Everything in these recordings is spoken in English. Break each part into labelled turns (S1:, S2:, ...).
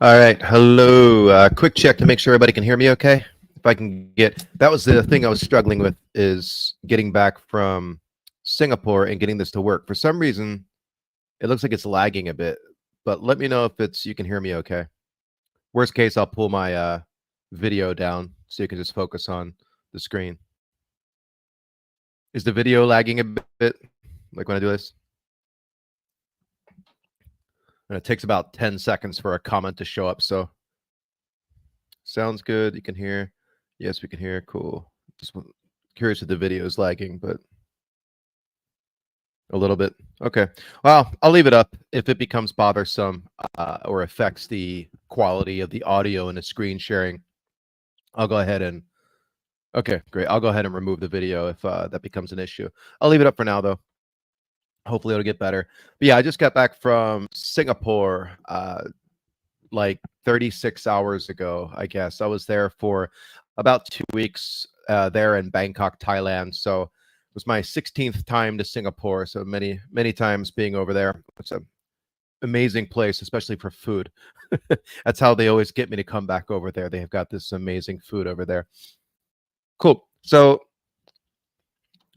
S1: All right. Hello. Quick check to make sure everybody can hear me okay. If I can get, that was the thing I was struggling with, is getting back from Singapore and getting this to work. For some reason, it looks like it's lagging a bit, but let me know if you can hear me okay. Worst case, I'll pull my video down so you can just focus on the screen. Is the video lagging a bit like when I do this? And it takes about 10 seconds for a comment to show up. So sounds good. You can hear. Yes, we can hear. Cool. Just curious if the video is lagging, but a little bit. Okay. Well, I'll leave it up. If it becomes bothersome or affects the quality of the audio and the screen sharing, I'll go ahead and. Okay, great. I'll go ahead and remove the video if that becomes an issue. I'll leave it up for now, though. Hopefully, it'll get better. But yeah, I just got back from Singapore like 36 hours ago, I guess. I was there for about 2 weeks there in Bangkok, Thailand. So it was my 16th time to Singapore. So many, many times being over there. It's an amazing place, especially for food. That's how they always get me to come back over there. They have got this amazing food over there. Cool. So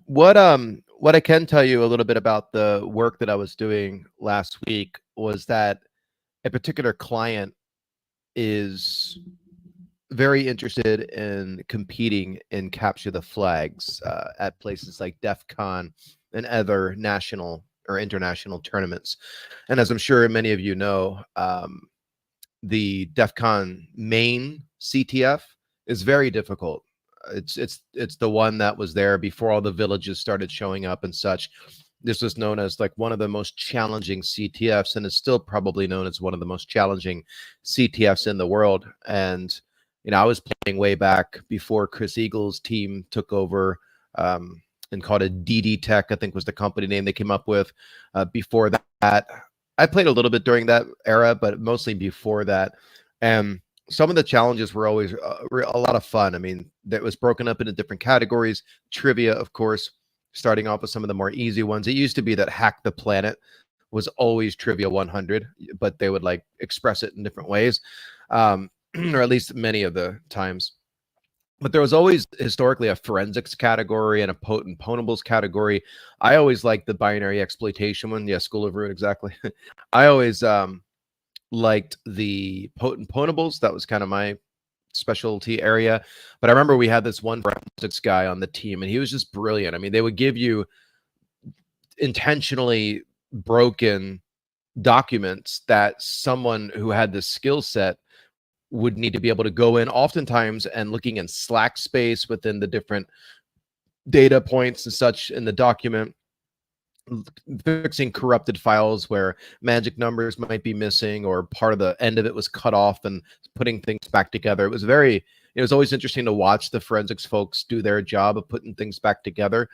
S1: what I can tell you a little bit about the work that I was doing last week was that a particular client is very interested in competing in capture the flags at places like DEF CON and other national or international tournaments. And as I'm sure many of you know, the DEF CON main CTF is very difficult. It's the one that was there before all the villages started showing up and such. This was known as like one of the most challenging CTFs, and is still probably known as one of the most challenging CTFs in the world. And I was playing way back before Chris Eagle's team took over and called it DD Tech, I think was the company name they came up with. Before that, I played a little bit during that era, but mostly before that. And some of the challenges were always a lot of fun. I mean, that was broken up into different categories. Trivia, of course, starting off with some of the more easy ones. It used to be that Hack the Planet was always Trivia 100, but they would like express it in different ways, or at least many of the times. But there was always historically a forensics category and a Pwnables category. I always liked the binary exploitation one. Yeah, School of Ruin, exactly. I always liked the Pwnables. That was kind of my specialty area. But I remember we had this one forensics guy on the team, and he was just brilliant. I mean, they would give you intentionally broken documents that someone who had the skill set would need to be able to go in oftentimes and looking in slack space within the different data points and such in the document, fixing corrupted files where magic numbers might be missing or part of the end of it was cut off and putting things back together. It was always interesting to watch the forensics folks do their job of putting things back together.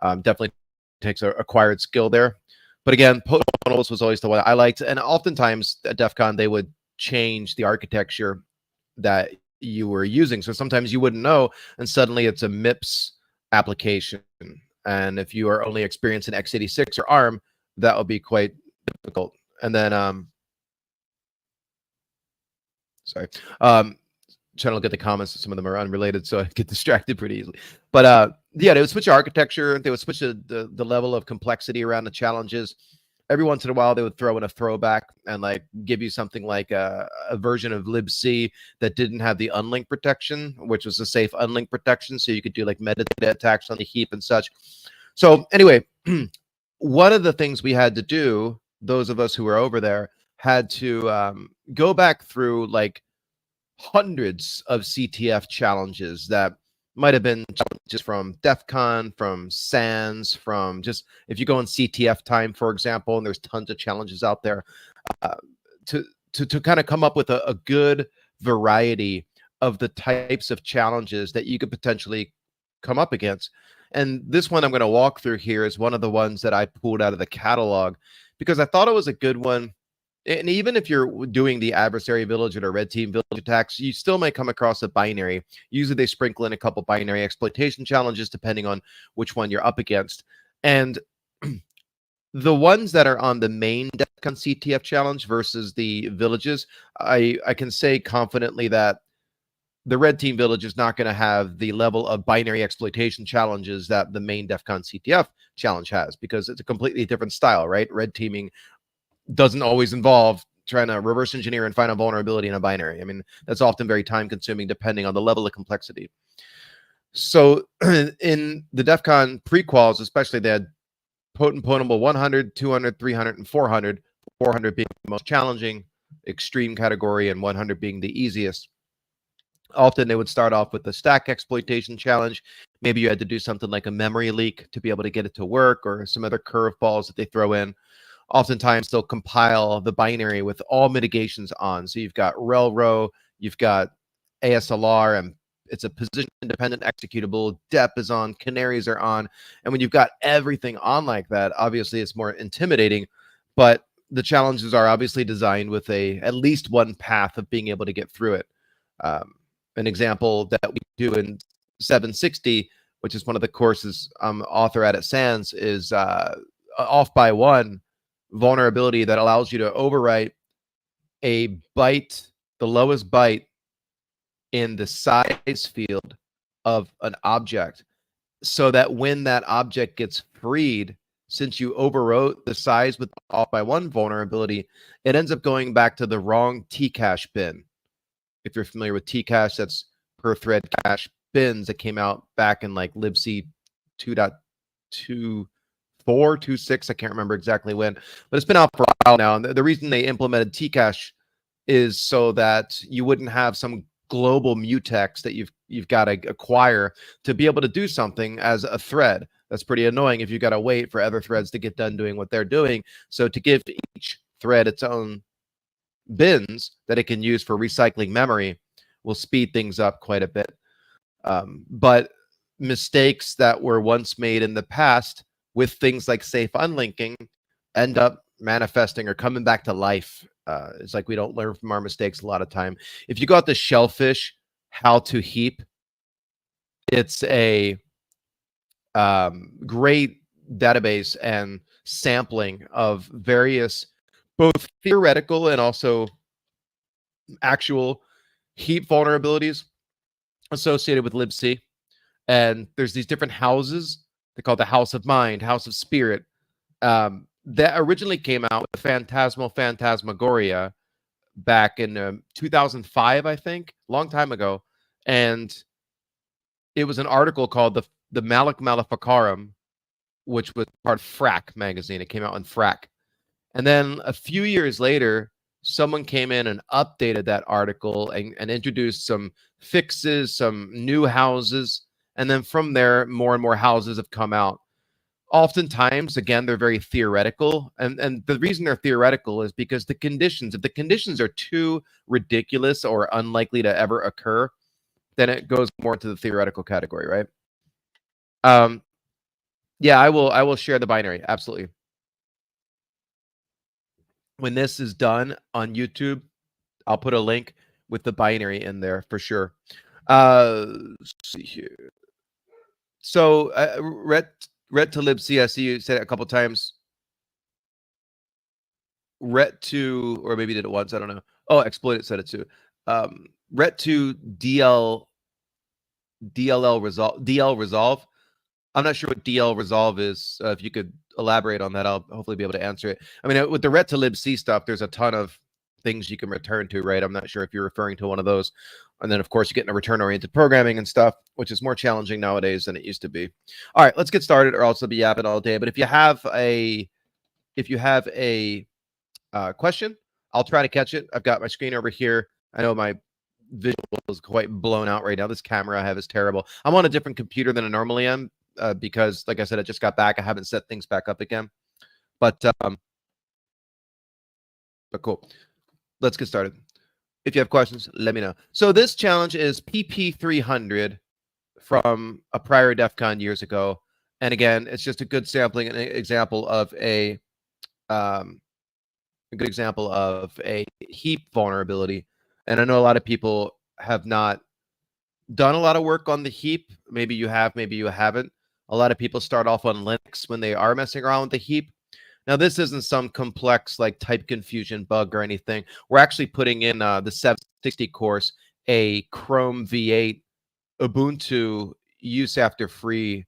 S1: Definitely takes an acquired skill there. But again, Pwnables was always the one I liked. And oftentimes at DEF CON, they would change the architecture that you were using. So sometimes you wouldn't know, and suddenly it's a MIPS application. And if you are only experienced in x86 or ARM, that will be quite difficult. And then, trying to look at the comments. Some of them are unrelated, so I get distracted pretty easily. But yeah, they would switch architecture. They would switch the level of complexity around the challenges. Every once in a while, they would throw in a throwback and like give you something like a version of libc that didn't have the unlink protection, which was a safe unlink protection, so you could do like metadata attacks on the heap and such. So anyway, one of the things we had to do, those of us who were over there, had to go back through like hundreds of CTF challenges that might have been just from DEF CON, from SANS, from just if you go on CTF time, for example, and there's tons of challenges out there, to kind of come up with a good variety of the types of challenges that you could potentially come up against. And this one I'm going to walk through here is one of the ones that I pulled out of the catalog because I thought it was a good one. And even if you're doing the adversary village or red team village attacks, you still might come across a binary. Usually they sprinkle in a couple binary exploitation challenges depending on which one you're up against. And The ones that are on the main DEF CON CTF challenge versus the villages, I can say confidently that the red team village is not going to have the level of binary exploitation challenges that the main DEF CON CTF challenge has, because it's a completely different style, right? Red teaming doesn't always involve trying to reverse engineer and find a vulnerability in a binary. I mean, that's often very time consuming depending on the level of complexity. So in the DEF CON prequals, especially, they had Pwnable 100, 200, 300, and 400. 400 being the most challenging, extreme category, and 100 being the easiest. Often they would start off with the stack exploitation challenge. Maybe you had to do something like a memory leak to be able to get it to work, or some other curveballs that they throw in. Oftentimes they'll compile the binary with all mitigations on. So you've got rel-row, you've got ASLR, and it's a position independent executable. DEP is on, canaries are on. And when you've got everything on like that, obviously it's more intimidating, but the challenges are obviously designed with at least one path of being able to get through it. An example that we do in 760, which is one of the courses I'm author at SANS, is off by one vulnerability that allows you to overwrite a byte, the lowest byte in the size field of an object, so that when that object gets freed, since you overwrote the size with off by one vulnerability, it ends up going back to the wrong Tcache bin. If you're familiar with Tcache, that's per thread cache bins that came out back in like libc 2.24, 2.6. I can't remember exactly when, but it's been out for a while now. And the reason they implemented Tcache is so that you wouldn't have some global mutex that you've got to acquire to be able to do something as a thread. That's pretty annoying if you got to wait for other threads to get done doing what they're doing. So to give each thread its own bins that it can use for recycling memory will speed things up quite a bit. But mistakes that were once made in the past with things like safe unlinking end up manifesting or coming back to life. It's like we don't learn from our mistakes a lot of time. If you go out to Shellfish, how to heap, it's a great database and sampling of various, both theoretical and also actual heap vulnerabilities associated with libc. And there's these different houses. They're called the House of Mind, House of Spirit, that originally came out with Phantasmagoria back in 2005, I think, long time ago. And it was an article called the Malik Maleficarum, which was part of Frack magazine. It came out in Frack. And then a few years later, someone came in and updated that article and introduced some fixes, some new houses. And then from there, more and more houses have come out. Oftentimes, again, they're very theoretical. And the reason they're theoretical is because if the conditions are too ridiculous or unlikely to ever occur, then it goes more into the theoretical category, right? Yeah, I will share the binary. Absolutely. When this is done on YouTube, I'll put a link with the binary in there for sure. Let's see here. So, ret to libc, I see you said it a couple times. Ret to, or maybe did it once, I don't know. Oh, exploited said it too. Ret to DLL resolve. I'm not sure what DL resolve is. If you could elaborate on that, I'll hopefully be able to answer it. I mean, with the ret to libc stuff, there's a ton of things you can return to, right? I'm not sure if you're referring to one of those. And then, of course, you get into return-oriented programming and stuff, which is more challenging nowadays than it used to be. All right, let's get started, or else I'll be yapping all day. But if you have a question, I'll try to catch it. I've got my screen over here. I know my visual is quite blown out right now. This camera I have is terrible. I'm on a different computer than I normally am because, like I said, I just got back. I haven't set things back up again. But cool. Let's get started. If you have questions, let me know. So this challenge is PP300 from a prior DEF CON years ago. And again, it's just a good sampling and example of a good example of a heap vulnerability. And I know a lot of people have not done a lot of work on the heap. Maybe you have, maybe you haven't. A lot of people start off on Linux when they are messing around with the heap. Now, this isn't some complex like type confusion bug or anything. We're actually putting in the 760 course a Chrome V8 Ubuntu use after free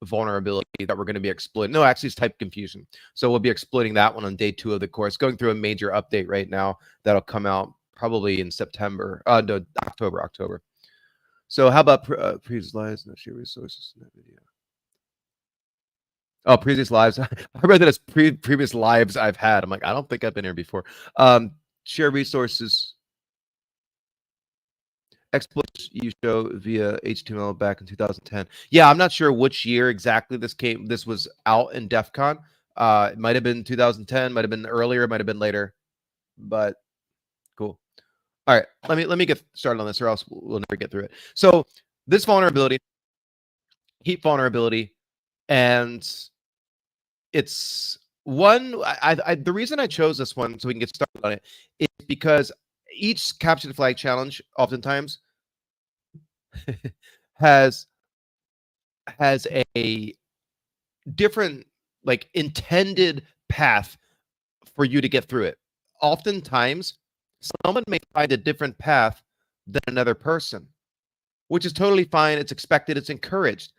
S1: vulnerability that we're going to be exploiting. No, actually, it's type confusion. So we'll be exploiting that one on day 2 of the course, going through a major update right now that'll come out probably in September. No, October. So how about previous lives? No share resources in that video. Oh, previous lives. I read that as previous lives I've had. I'm like, I don't think I've been here before. Share resources. Exploits you show via HTML back in 2010. Yeah, I'm not sure which year exactly this was out in DEF CON. It might have been 2010, might have been earlier, might have been later, but cool. All right, let me get started on this, or else we'll never get through it. So this vulnerability, heap vulnerability, and it's one. The reason I chose this one so we can get started on it is because each capture the flag challenge oftentimes has a different like intended path for you to get through it. Oftentimes, someone may find a different path than another person, which is totally fine. It's expected, it's encouraged.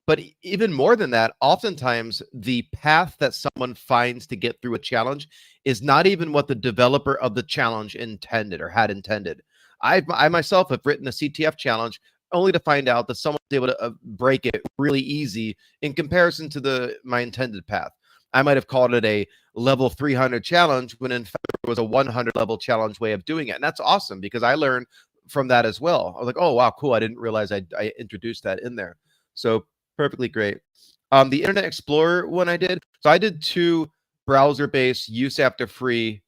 S1: But even more than that, oftentimes the path that someone finds to get through a challenge is not even what the developer of the challenge intended or had intended. I myself have written a CTF challenge only to find out that someone's able to break it really easy in comparison to my intended path. I might have called it a level 300 challenge when in fact it was a 100 level challenge way of doing it. And that's awesome because I learned from that as well. I was like, oh, wow, cool. I didn't realize I introduced that in there. So perfectly great. The Internet Explorer one I did. So I did 2 browser-based use after free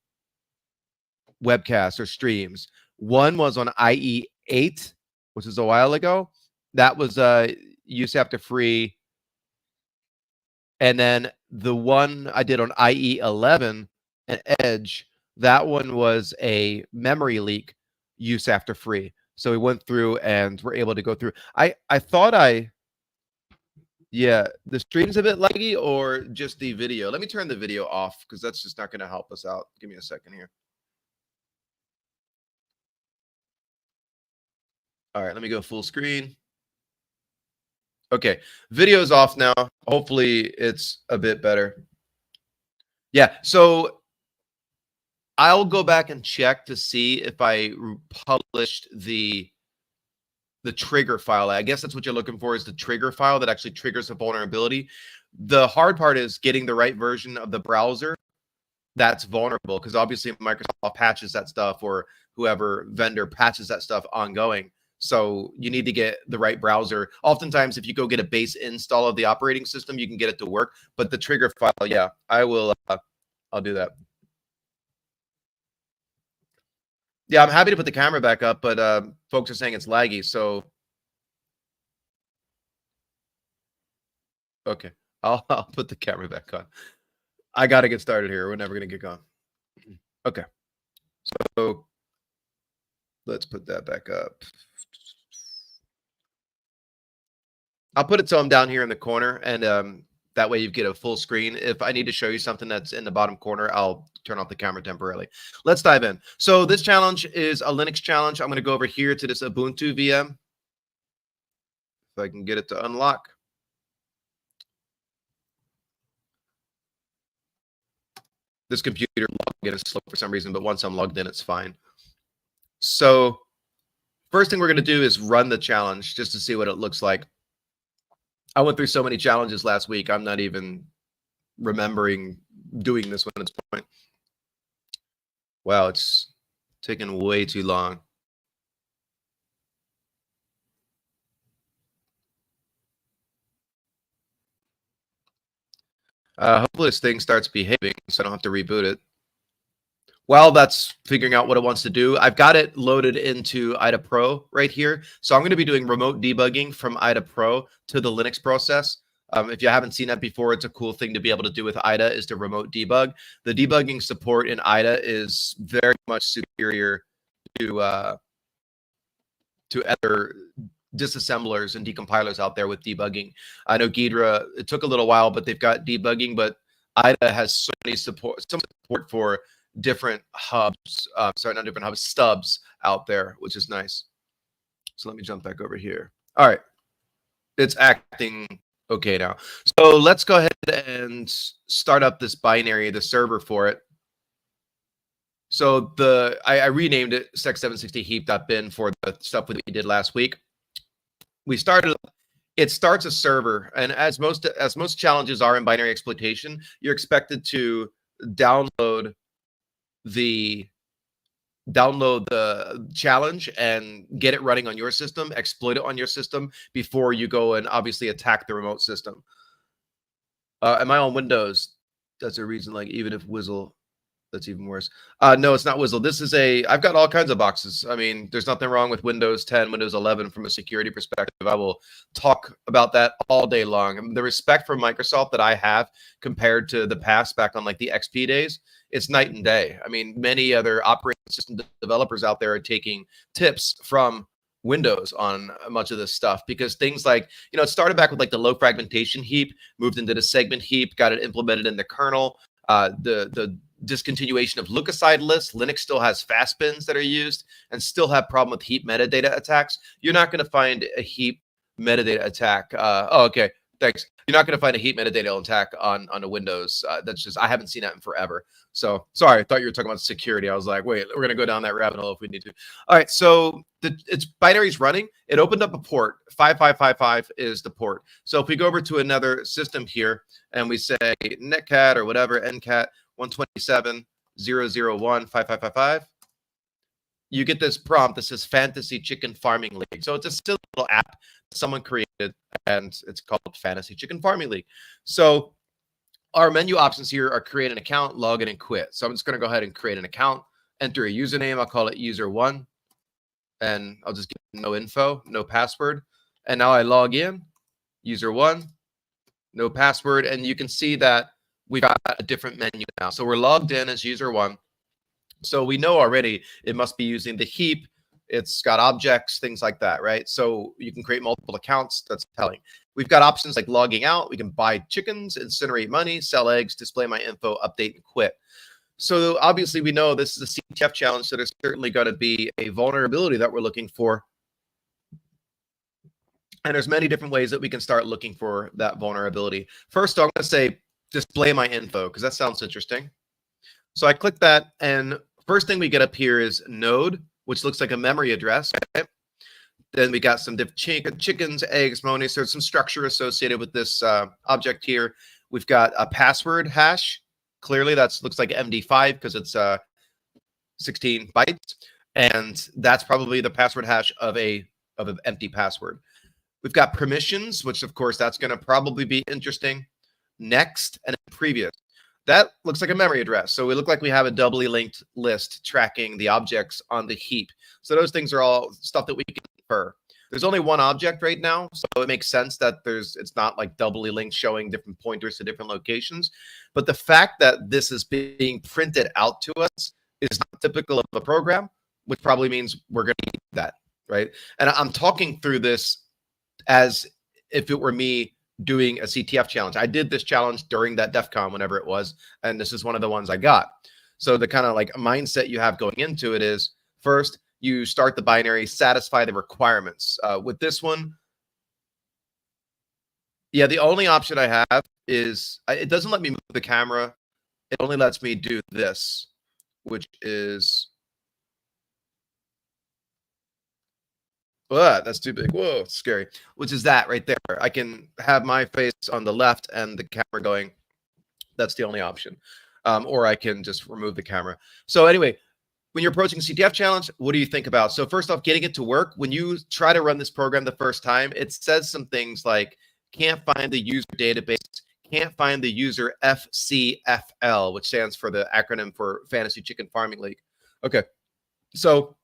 S1: webcasts or streams. One was on IE8, which is a while ago. That was use after free. And then the one I did on IE11 and Edge, that one was a memory leak use after free. So we went through and were able to go through. I thought yeah, the stream's a bit laggy or just the video. Let me turn the video off because that's just not going to help us out. Give me a second here. All right, let me go full screen. Okay, video's off now. Hopefully it's a bit better. Yeah, so I'll go back and check to see if I published the trigger file. I guess that's what you're looking for, is the trigger file that actually triggers a vulnerability. The hard part is getting the right version of the browser that's vulnerable, because obviously Microsoft patches that stuff, or whoever vendor patches that stuff ongoing. So you need to get the right browser. Oftentimes, if you go get a base install of the operating system, you can get it to work. But the trigger file, yeah, I will. I'll do that. Yeah, I'm happy to put the camera back up, but folks are saying it's laggy. So okay, I'll put the camera back on. I got to get started here. We're never gonna get going. Okay, so let's put that back up. I'll put it so I'm down here in the corner, and that way you get a full screen. If I need to show you something that's in the bottom corner, I'll turn off the camera temporarily. Let's dive in. So this challenge is a Linux challenge. I'm going to go over here to this Ubuntu VM. If I can get it to unlock. This computer login is slow for some reason, but once I'm logged in, it's fine. So first thing we're going to do is run the challenge just to see what it looks like. I went through so many challenges last week, I'm not even remembering doing this one at this point. Wow, it's taken way too long. Hopefully this thing starts behaving so I don't have to reboot it. While that's figuring out what it wants to do, I've got it loaded into IDA Pro right here. So I'm going to be doing remote debugging from IDA Pro to the Linux process. If you haven't seen that before, it's a cool thing to be able to do with IDA, is to remote debug. The debugging support in IDA is very much superior to other disassemblers and decompilers out there with debugging. I know Ghidra, it took a little while, but they've got debugging, but IDA has so many support, so much support for different hubs, sorry, not different hubs, stubs out there, which is nice. So let me jump back over here. All right, it's acting okay now. So let's go ahead and start up this binary, the server for it. So I renamed it sec760 heap.bin for the stuff that we did last week. We started. It starts a server, and as most challenges are in binary exploitation, you're expected to download the challenge and get it running on your system, exploit it on your system before you go and obviously attack the remote system. Am I on Windows? That's a reason, like, even if Whizzle, that's even worse. No, it's not Whizzle. This is I've got all kinds of boxes. I mean, there's nothing wrong with Windows 10, Windows 11 from a security perspective. I will talk about that all day long. I mean, the respect for Microsoft that I have compared to the past back on like the XP days, it's night and day. I mean, many other operating system developers out there are taking tips from Windows on much of this stuff, because things like, it started back with like the low fragmentation heap, moved into the segment heap, got it implemented in the kernel. The discontinuation of look-aside lists. Linux still has fast bins that are used and still have problem with heap metadata attacks. You're not going to find a heap metadata attack. Okay, thanks. You're not going to find a heap metadata attack on a Windows. That's just, I haven't seen that in forever. So sorry, I thought you were talking about security. I was like, wait, we're going to go down that rabbit hole if we need to. All right, so it's binaries running. It opened up a port. 5555 is the port. So if we go over to another system here and we say netcat or whatever, ncat 127.0.0.1.5.5.5, you get this prompt that says Fantasy Chicken Farming League. So it's a silly little app someone created, and it's called Fantasy Chicken Farming League. So our menu options here are create an account, log in, and quit. So I'm just going to go ahead and create an account, enter a username. I'll call it user1, and I'll just give no info, no password. And now I log in, user1, no password, and you can see that we've got a different menu now. So we're logged in as user1. So we know already it must be using the heap. It's got objects, things like that, right? So you can create multiple accounts. That's telling. We've got options like logging out. We can buy chickens, incinerate money, sell eggs, display my info, update, and quit. So obviously we know this is a CTF challenge, so there's certainly going to be a vulnerability that we're looking for. And there's many different ways that we can start looking for that vulnerability. First, I'm going to say display my info, because that sounds interesting. So I click that, and first thing we get up here is node, which looks like a memory address. Right? Then we got some different chickens, eggs, monies. There's some structure associated with this object here. We've got a password hash. Clearly, that looks like MD5 because it's 16 bytes, and that's probably the password hash of an empty password. We've got permissions, which of course that's going to probably be interesting. Next and previous. That looks like a memory address. So we look like we have a doubly linked list tracking the objects on the heap. So those things are all stuff that we can infer. There's only one object right now, so it makes sense that it's not like doubly linked showing different pointers to different locations. But the fact that this is being printed out to us is not typical of a program, which probably means we're going to need that, right? And I'm talking through this as if it were me doing a CTF challenge. I did this challenge during that DEF CON, whenever it was, and this is one of the ones I got. So the kind of like mindset you have going into it is, first, you start the binary, satisfy the requirements. With this one, yeah, the only option I have is, it doesn't let me move the camera. It only lets me do this, which is, that's too big. Whoa, scary. Which is that right there. I can have my face on the left and the camera going. That's the only option. Or I can just remove the camera. So anyway, when you're approaching CTF challenge, what do you think about? So first off, getting it to work. When you try to run this program the first time, it says some things like, can't find the user database, can't find the user FCFL, which stands for the acronym for Fantasy Chicken Farming League. Okay, so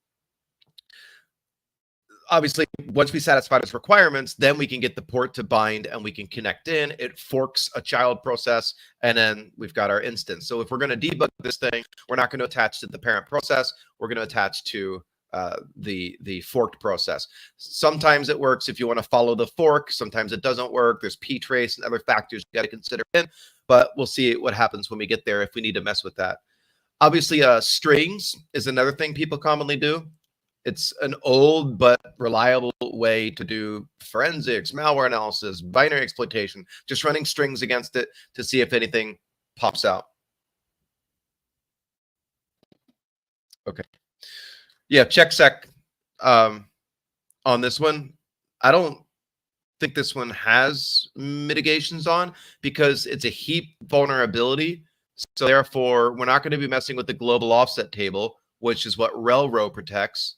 S1: obviously, once we satisfy those requirements, then we can get the port to bind and we can connect in. It forks a child process, and then we've got our instance. So if we're going to debug this thing, we're not going to attach to the parent process. We're going to attach to the forked process. Sometimes it works if you want to follow the fork. Sometimes it doesn't work. There's ptrace and other factors you got to consider in. but we'll see what happens when we get there if we need to mess with that. Obviously, strings is another thing people commonly do. It's an old but reliable way to do forensics, malware analysis, binary exploitation, just running strings against it to see if anything pops out. Okay. Yeah, checksec on this one. I don't think this one has mitigations on because it's a heap vulnerability. So therefore, we're not going to be messing with the global offset table, which is what RelRow protects.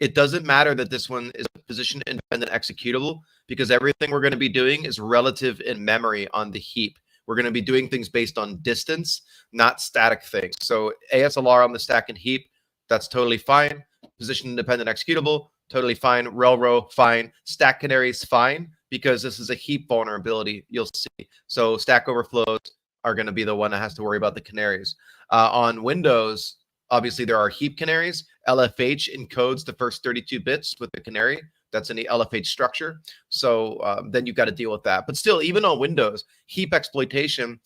S1: It doesn't matter that this one is a position independent executable because everything we're going to be doing is relative in memory on the heap. We're going to be doing things based on distance, not static things. So ASLR on the stack and heap, that's totally fine. Position independent executable, totally fine. RelRow, fine. Stack canaries, fine, because this is a heap vulnerability, you'll see. So Stack Overflows are going to be the one that has to worry about the canaries. On Windows, obviously there are heap canaries. LFH encodes the first 32 bits with the canary. That's in the LFH structure. So then you've got to deal with that. But still, even on Windows, heap exploitation,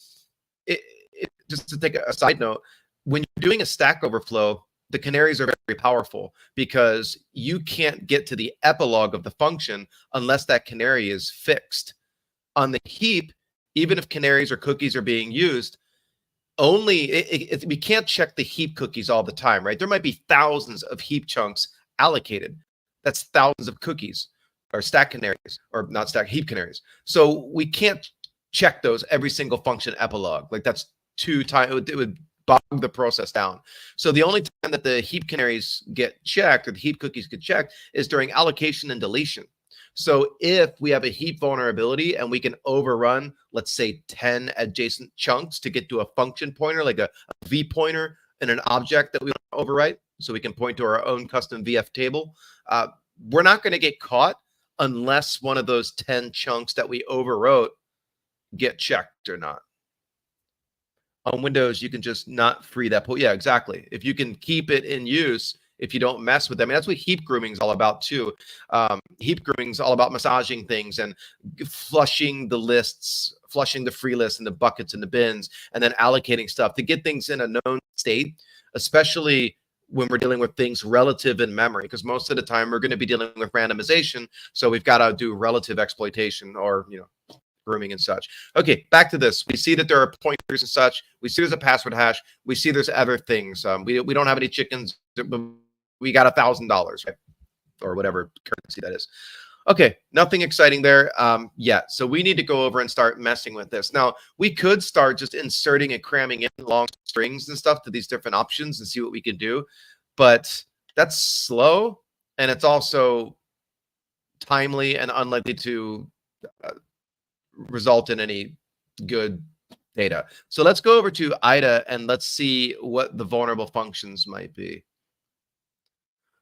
S1: just to take a side note, when you're doing a Stack Overflow, the canaries are very powerful because you can't get to the epilogue of the function unless that canary is fixed. On the heap, even if canaries or cookies are being used, only we can't check the heap cookies all the time, right? There might be thousands of heap chunks allocated. That's thousands of cookies or stack canaries, or not stack, heap canaries. So we can't check those every single function epilogue. Like that's too time. It would bog the process down. So the only time that the heap canaries get checked or the heap cookies get checked is during allocation and deletion. So if we have a heap vulnerability and we can overrun, let's say 10 adjacent chunks to get to a function pointer, like a V pointer in an object that we want to overwrite, so we can point to our own custom VF table, we're not going to get caught unless one of those 10 chunks that we overwrote get checked or not. On Windows, you can just not free that pool. Yeah, exactly. If you can keep it in use, if you don't mess with them, and that's what heap grooming is all about too. Heap grooming is all about massaging things and flushing the lists, flushing the free lists and the buckets and the bins, and then allocating stuff to get things in a known state, especially when we're dealing with things relative in memory, because most of the time we're going to be dealing with randomization. So we've got to do relative exploitation or, grooming and such. Okay, back to this. We see that there are pointers and such. We see there's a password hash. We see there's other things. We don't have any chickens. We got $1,000, right? Or whatever currency that is. Okay, nothing exciting there yet. So we need to go over and start messing with this. Now, we could start just inserting and cramming in long strings and stuff to these different options and see what we can do. But that's slow, and it's also timely and unlikely to result in any good data. So let's go over to IDA and let's see what the vulnerable functions might be.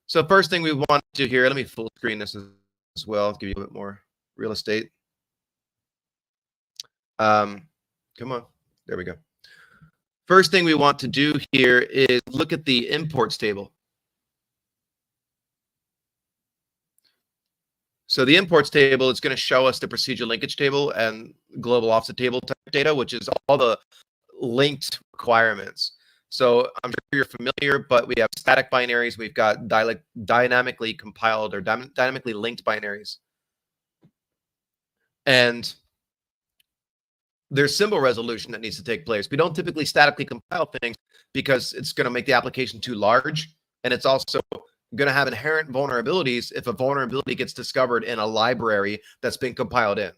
S1: So first thing we want to do here, let me full screen this as well, give you a bit more real estate. Come on, there we go. First thing we want to do here is look at the imports table. So the imports table is going to show us the procedure linkage table and global offset table type data, which is all the linked requirements. So I'm sure you're familiar, but we have static binaries. We've got dynamically compiled or dynamically linked binaries. And there's symbol resolution that needs to take place. We don't typically statically compile things because it's going to make the application too large. And it's also going to have inherent vulnerabilities if a vulnerability gets discovered in a library that's been compiled in.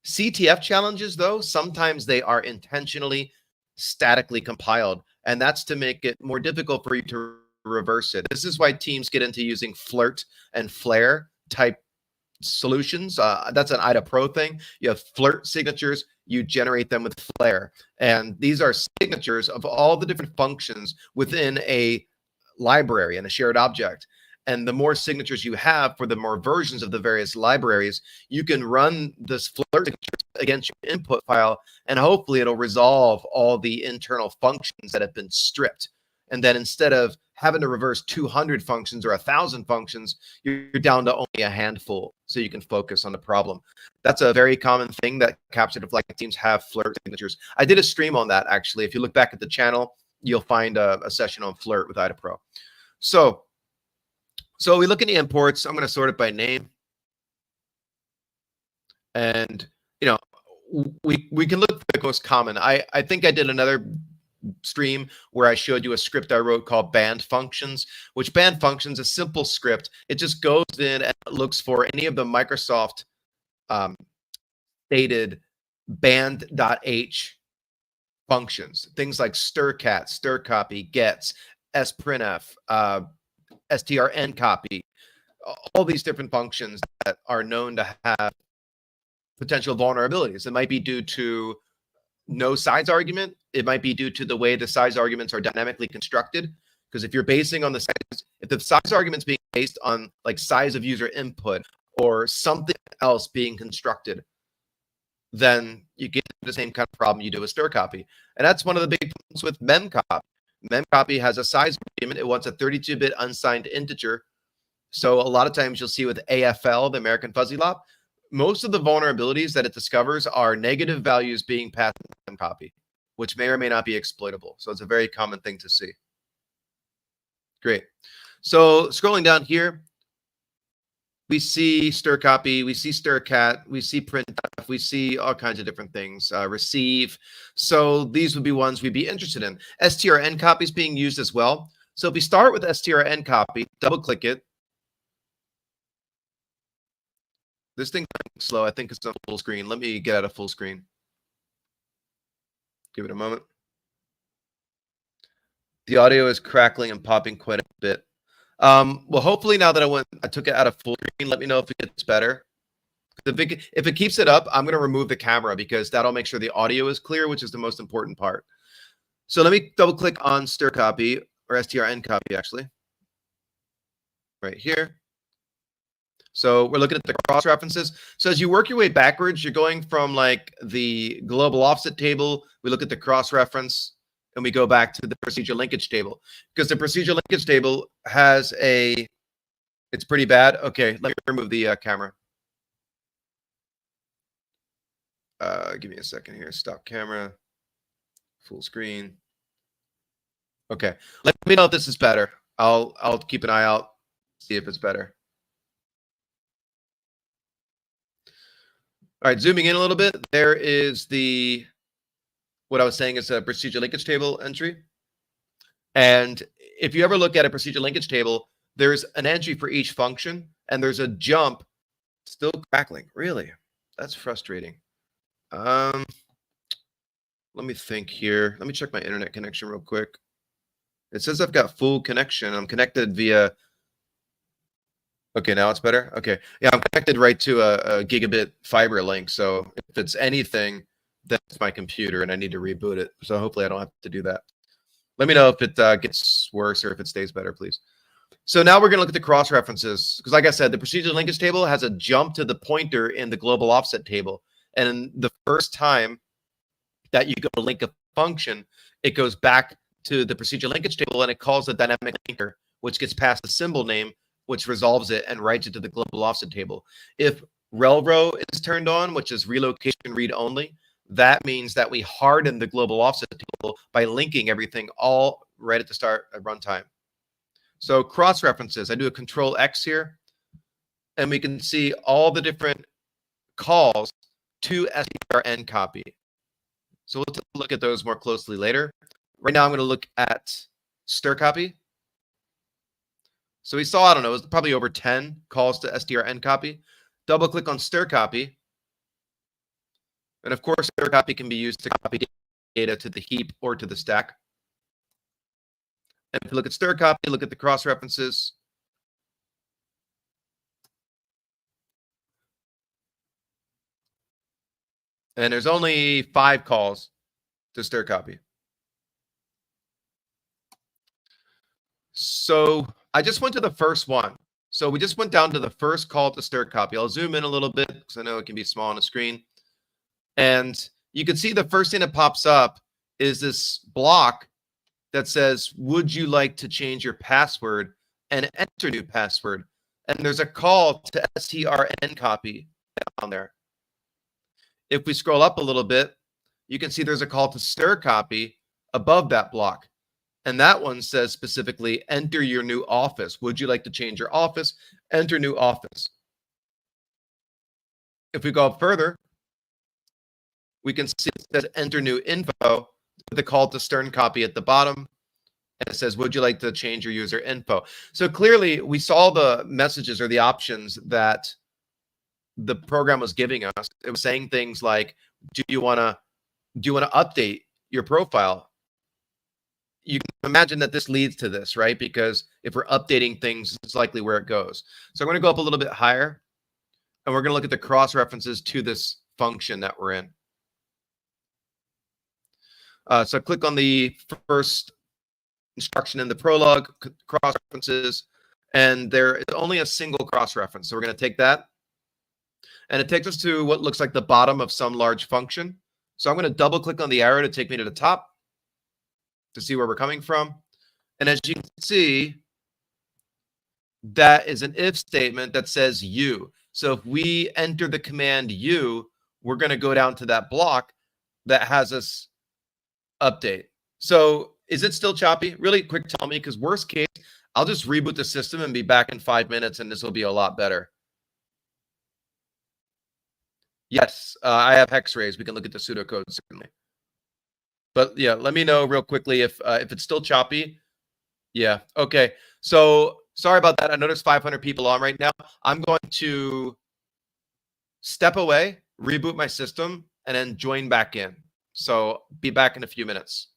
S1: CTF challenges, though, sometimes they are intentionally statically compiled, and that's to make it more difficult for you to reverse it. This is why teams get into using flirt and flare type solutions. That's an IDA Pro thing. You have flirt signatures, you generate them with flare, and these are signatures of all the different functions within a library and a shared object. And the more signatures you have for the more versions of the various libraries, you can run this flirt signature against your input file, and hopefully it'll resolve all the internal functions that have been stripped. And then instead of having to reverse 200 functions or 1,000 functions, you're down to only a handful so you can focus on the problem. That's a very common thing that capture deflecting teams have flirt signatures. I did a stream on that, actually. If you look back at the channel, you'll find a session on flirt with IDA-Pro. So we look at the imports. I'm going to sort it by name. And, you know, we can look at the most common. I think I did another stream where I showed you a script I wrote called band functions, which band functions is a simple script. It just goes in and looks for any of the Microsoft stated band.h functions, things like strcat, strcopy, gets, sprintf, strncopy, all these different functions that are known to have potential vulnerabilities. It might be due to no size argument. It might be due to the way the size arguments are dynamically constructed. Because if you're basing on the size, if the size argument's being based on like size of user input or something else being constructed, then you get the same kind of problem you do with strcopy. And that's one of the big problems with memcopy. Memcopy has a size argument. It wants a 32-bit unsigned integer. So a lot of times you'll see with AFL, the American Fuzzy Lop, most of the vulnerabilities that it discovers are negative values being passed in memcopy, which may or may not be exploitable. So it's a very common thing to see. Great. So scrolling down here, we see strcopy, we see strcat, we see printf, we see all kinds of different things, receive. So these would be ones we'd be interested in. strncopy is being used as well. So if we start with strncopy, double click it. This thing's slow. I think it's on full screen. Let me get out of full screen. Give it a moment. The audio is crackling and popping quite a bit. Well, hopefully now that I took it out of full screen, let me know if it gets better. If it keeps it up, I'm going to remove the camera because that'll make sure the audio is clear, which is the most important part. So let me double click on strcopy or strncopy actually. Right here. So we're looking at the cross references. So as you work your way backwards, you're going from like the global offset table. We look at the cross reference and we go back to the procedure linkage table because the procedure linkage table has it's pretty bad. Okay, let me remove the camera. Give me a second here. Stop camera, full screen. Okay, let me know if this is better. I'll keep an eye out, see if it's better. All right, zooming in a little bit, there is what I was saying is a procedure linkage table entry. And if you ever look at a procedure linkage table, there's an entry for each function, and there's a jump. Still crackling, really? That's frustrating. Let me think here. Let me check my internet connection real quick. It says I've got full connection. I'm connected via... Okay, now it's better? Okay. Yeah, I'm connected right to a gigabit fiber link. So if it's anything, that's my computer and I need to reboot it. So hopefully I don't have to do that. Let me know if it gets worse or if it stays better, please. So now we're going to look at the cross references. Because like I said, the procedure linkage table has a jump to the pointer in the global offset table. And the first time that you go to link a function, it goes back to the procedure linkage table and it calls the dynamic linker, which gets past the symbol name, which resolves it and writes it to the global offset table. If relrow is turned on, which is relocation read only, that means that we harden the global offset table by linking everything all right at the start at runtime. So cross references, I do a Control X here, and we can see all the different calls to strncopy. So we'll take a look at those more closely later. Right now, I'm going to look at strcopy. So we saw, I don't know, it was probably over 10 calls to strncopy. Double click on strcopy. And of course, strcopy can be used to copy data to the heap or to the stack. And if you look at strcopy, look at the cross references. And there's only 5 calls to strcopy. So I just went to the first one. So we just went down to the first call to strcopy. I'll zoom in a little bit because I know it can be small on the screen. And you can see the first thing that pops up is this block that says, would you like to change your password and enter new password? and there's a call to strn copy down there. If we scroll up a little bit, you can see there's a call to stir copy above that block. And that one says specifically, enter your new office. Would you like to change your office? Enter new office. If we go up further, we can see it says enter new info with the call to stern copy at the bottom. And it says, would you like to change your user info? So clearly we saw the messages or the options that the program was giving us. It was saying things like, do you want to update your profile? You can imagine that this leads to this, right? Because if we're updating things, it's likely where it goes. So I'm going to go up a little bit higher, and we're going to look at the cross references to this function that we're in. So click on the first instruction in the prologue, cross references, and there is only a single cross reference. So we're going to take that, and it takes us to what looks like the bottom of some large function. So I'm going to double click on the arrow to take me to the top to see where we're coming from. And as you can see, that is an if statement that says you. So if we enter the command you, we're going to go down to that block that has us update. So is it still choppy? Really quick, tell me, because worst case, I'll just reboot the system and be back in 5 minutes, and this will be a lot better. Yes, I have hex rays. We can look at the pseudocode certainly. But yeah, let me know real quickly if it's still choppy. Yeah. Okay. So sorry about that. I noticed 500 people on right now. I'm going to step away, reboot my system, and then join back in. So be back in a few minutes.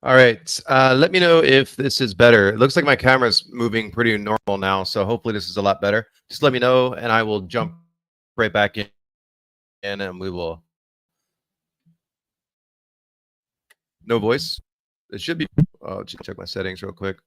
S1: All right. Let me know if this is better. It looks like my camera's moving pretty normal now, so hopefully this is a lot better. Just let me know, and I will jump right back in, and we will. No voice. It should be. Oh, just check my settings real quick.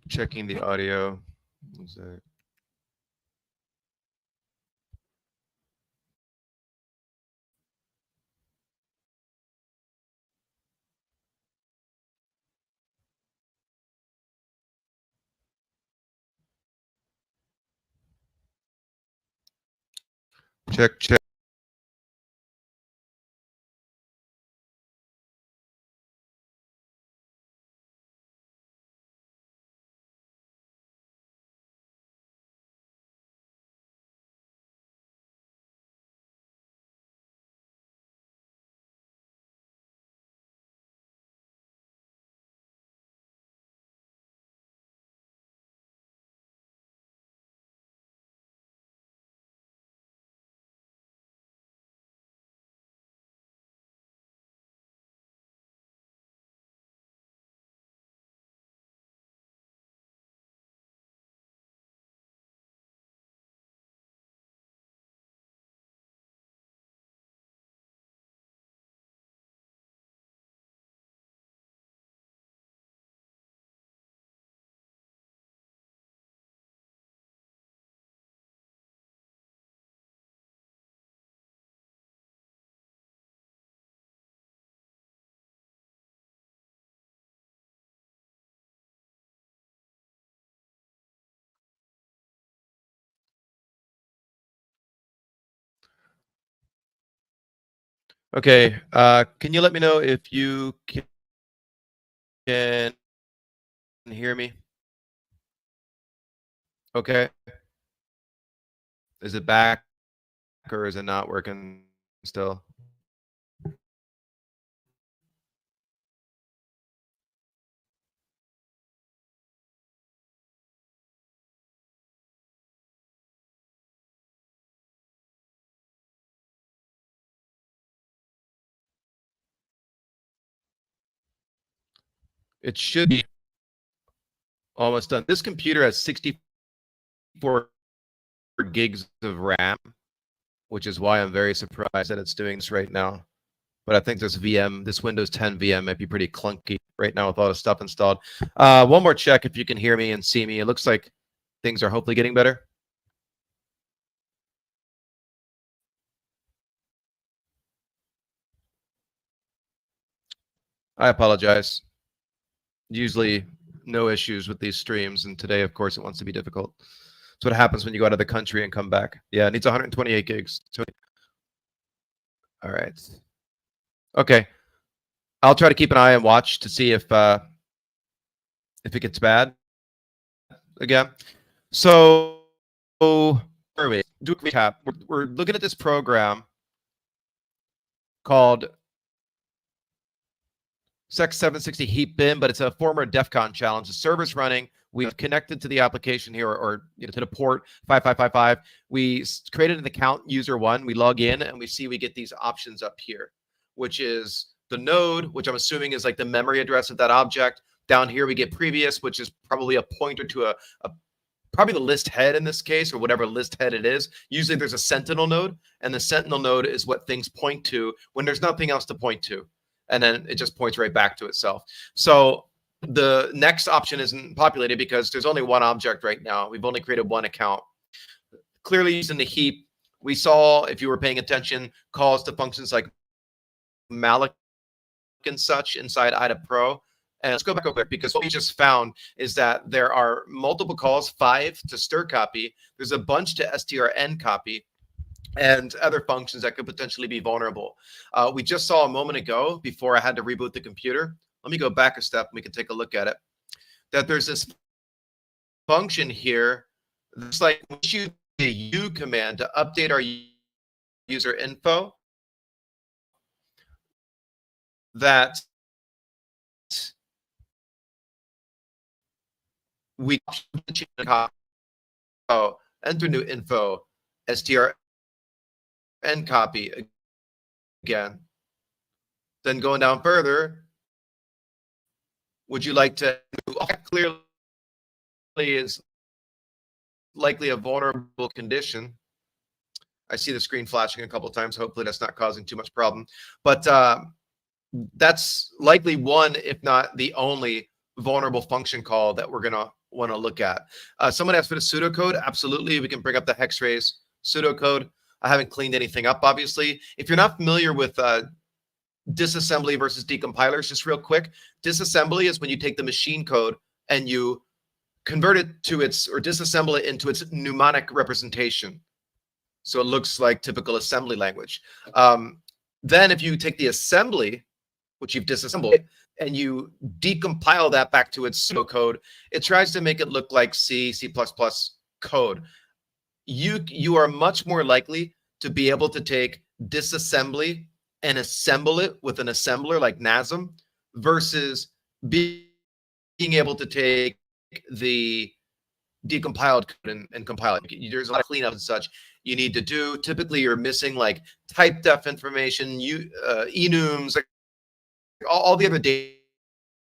S1: Checking the audio. Check, check. Okay. Can you let me know if you can hear me? Okay. Is it back or is it not working still? It should be almost done. This computer has 64 gigs of RAM, which is why I'm very surprised that it's doing this right now. But I think this Windows 10 VM might be pretty clunky right now with all the stuff installed. One more check if you can hear me and see me. It looks like things are hopefully getting better. I apologize. Usually no issues with these streams, and today, of course, it wants to be difficult. That's what happens when you go out of the country and come back. Yeah, it needs 128 gigs. All right. Okay. I'll try to keep an eye and watch to see if it gets bad again. So, do a recap. We're looking at this program called Sec 760 Heap Bin, but it's a former DEF CON challenge. The server's running. We've connected to the application here, or to the port 5555. We created an account, user one. We log in, and we see we get these options up here, which is the node, which I'm assuming is like the memory address of that object. Down here, we get previous, which is probably a pointer to a probably the list head in this case, or whatever list head it is. Usually there's a sentinel node, and the sentinel node is what things point to when there's nothing else to point to. And then it just points right back to itself. So the next option isn't populated because there's only one object right now. We've only created one account. Clearly using the heap, we saw, if you were paying attention, calls to functions like malloc and such inside IDA Pro. And let's go back real quick, because what we just found is that there are multiple calls, 5 to stir copy. There's a bunch to strn copy. and other functions that could potentially be vulnerable. We just saw a moment ago, before I had to reboot the computer. Let me go back a step and we can take a look at it. That there's this function here that's like, we use the U command to update our user info, that we enter new info, strn copy again. Then going down further, would you like to clearly is likely a vulnerable condition. I see the screen flashing a couple of times. Hopefully that's not causing too much problem. But that's likely one, if not the only, vulnerable function call that we're going to want to look at. Someone asked for the pseudocode. Absolutely. We can bring up the hextrace pseudocode. I haven't cleaned anything up, obviously. If you're not familiar with disassembly versus decompilers, just real quick, disassembly is when you take the machine code and you convert it to its, or disassemble it into its mnemonic representation. So it looks like typical assembly language. Then if you take the assembly, which you've disassembled, and you decompile that back to its pseudocode, it tries to make it look like C, C++ code. You are much more likely to be able to take disassembly and assemble it with an assembler like NASM versus being able to take the decompiled code and compile it. There's a lot of cleanup and such you need to do. Typically, you're missing like type def information, enums, like all the other data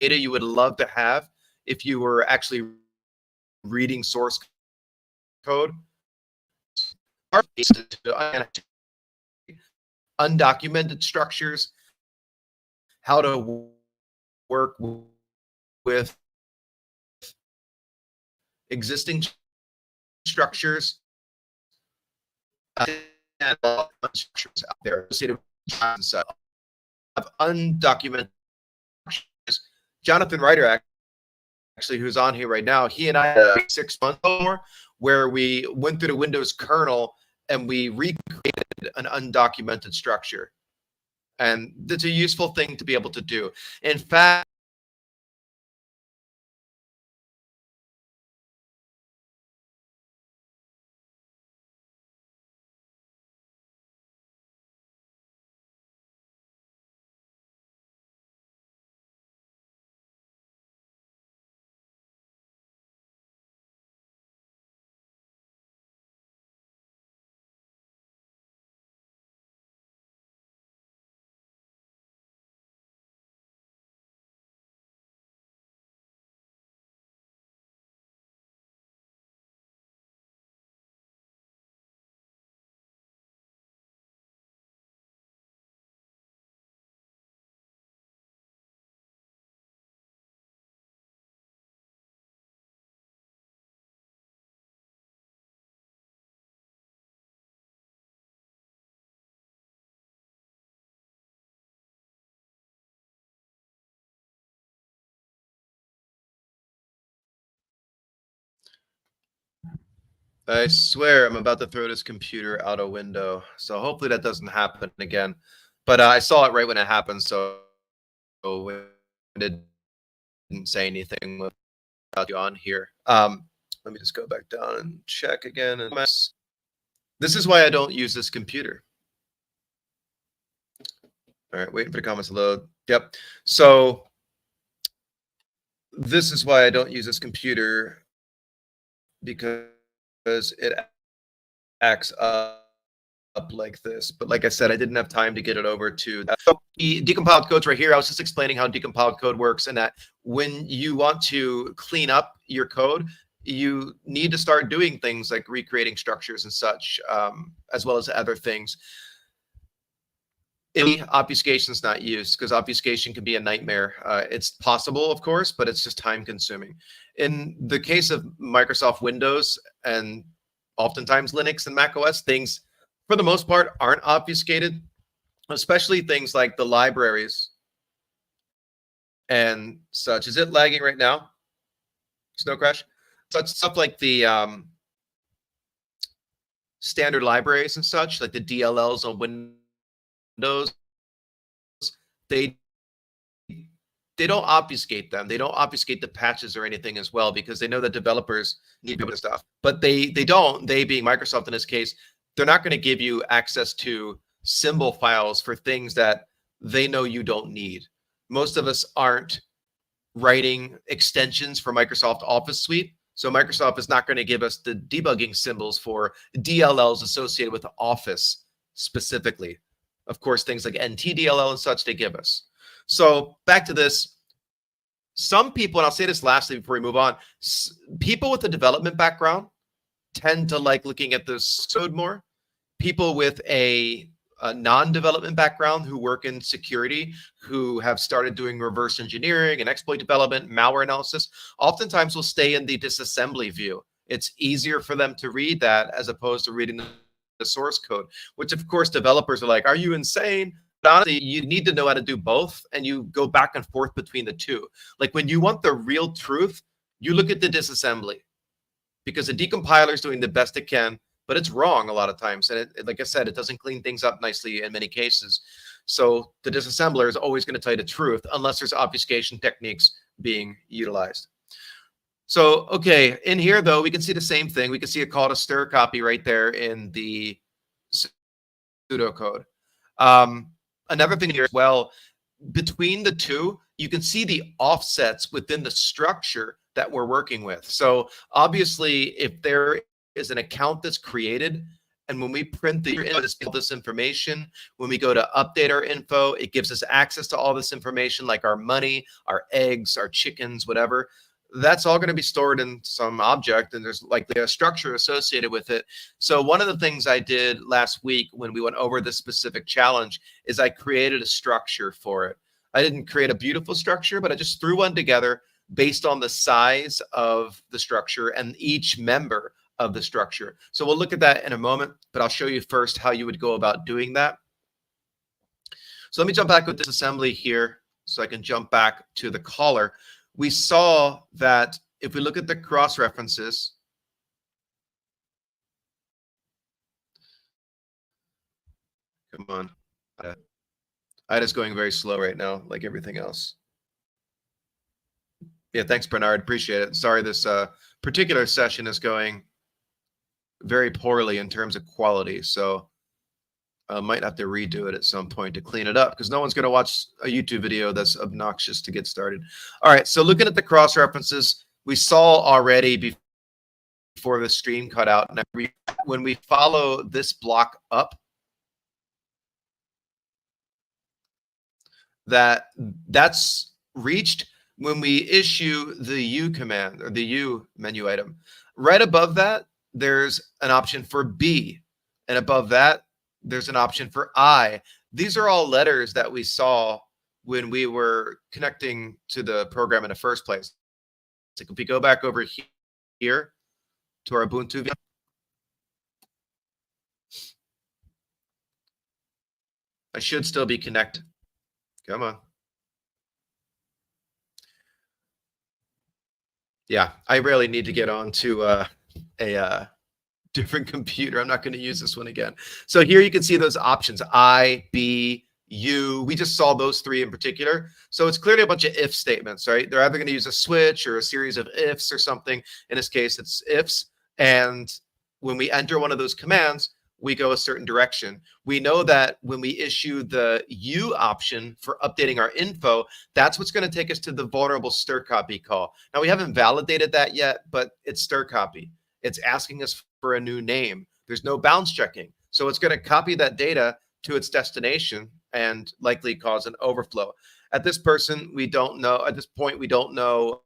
S1: you would love to have if you were actually reading source code. Undocumented structures, how to work with existing structures, and structures out there associated with stuff. Undocumented structures. Jonathan Ryder, actually, who's on here right now, he and I had 6 months or more where we went through the Windows kernel and we recreated an undocumented structure. And that's a useful thing to be able to do. In fact, I swear I'm about to throw this computer out a window. So hopefully that doesn't happen again. But I saw it right when it happened, so I didn't say anything without you on here. Let me just go back down and check again. This is why I don't use this computer. All right, waiting for the comments to load. Yep. So this is why I don't use this computer, because it acts up like this. But like I said, I didn't have time to get it over to that. So the decompiled code's right here. I was just explaining how decompiled code works, and that when you want to clean up your code, you need to start doing things like recreating structures and such, as well as other things. Obfuscation is not used because obfuscation can be a nightmare. It's possible, of course, but it's just time consuming. In the case of Microsoft Windows and oftentimes Linux and Mac OS, things for the most part aren't obfuscated, especially things like the libraries and such. Is it lagging right now? Snow Crash? Such stuff like the standard libraries and such, like the DLLs on Windows, they they don't obfuscate them. They don't obfuscate the patches or anything as well, because they know that developers need to do stuff. But they don't. They, being Microsoft in this case, they're not going to give you access to symbol files for things that they know you don't need. Most of us aren't writing extensions for Microsoft Office Suite. So Microsoft is not going to give us the debugging symbols for DLLs associated with Office specifically. Of course, things like NTDLL and such, they give us. So back to this. Some people, and I'll say this lastly before we move on, people with a development background tend to like looking at this code more. People with a non-development background who work in security, who have started doing reverse engineering and exploit development, malware analysis, oftentimes will stay in the disassembly view. It's easier for them to read that as opposed to reading the source code, which of course developers are like, are you insane? But honestly, you need to know how to do both, and you go back and forth between the two. Like when you want the real truth, you look at the disassembly, because the decompiler is doing the best it can, but it's wrong a lot of times. And like I said, it doesn't clean things up nicely in many cases. So the disassembler is always going to tell you the truth unless there's obfuscation techniques being utilized. So, okay, in here, though, we can see the same thing. We can see a call to stir copy right there in the pseudocode. Another thing here as well, between the two, you can see the offsets within the structure that we're working with. So obviously, if there is an account that's created, and when we print this information, when we go to update our info, it gives us access to all this information, like our money, our eggs, our chickens, whatever. That's all going to be stored in some object, and there's likely a structure associated with it. So one of the things I did last week when we went over this specific challenge is I created a structure for it. I didn't create a beautiful structure, but I just threw one together based on the size of the structure and each member of the structure. So we'll look at that in a moment, but I'll show you first how you would go about doing that. So let me jump back with disassembly here so I can jump back to the caller. We saw that if we look at the cross references, come on, IDA's going very slow right now, like everything else. Yeah, thanks, Bernard. Appreciate it. Sorry, this particular session is going very poorly in terms of quality, so I might have to redo it at some point to clean it up, because no one's going to watch a YouTube video that's obnoxious to get started. All right, so looking at the cross references, we saw already before the stream cut out, and when we follow this block up, that's reached when we issue the U command, or the U menu item. Right above that, there's an option for B, and above that, there's an option for I. These are all letters that we saw when we were connecting to the program in the first place. So if we go back over here to our Ubuntu, I should still be connected. Come on. Yeah, I really need to get on to a different computer. I'm not going to use this one again. So here you can see those options, I, B, U. We just saw those three in particular. So it's clearly a bunch of if statements, right? They're either going to use a switch or a series of ifs or something. In this case, it's ifs. And when we enter one of those commands, we go a certain direction. We know that when we issue the U option for updating our info, that's what's going to take us to the vulnerable stir copy call. Now, we haven't validated that yet, but it's stir copy. It's asking us for a new name. There's no bounds checking. So it's going to copy that data to its destination and likely cause an overflow. At this person, we don't know. At this point, we don't know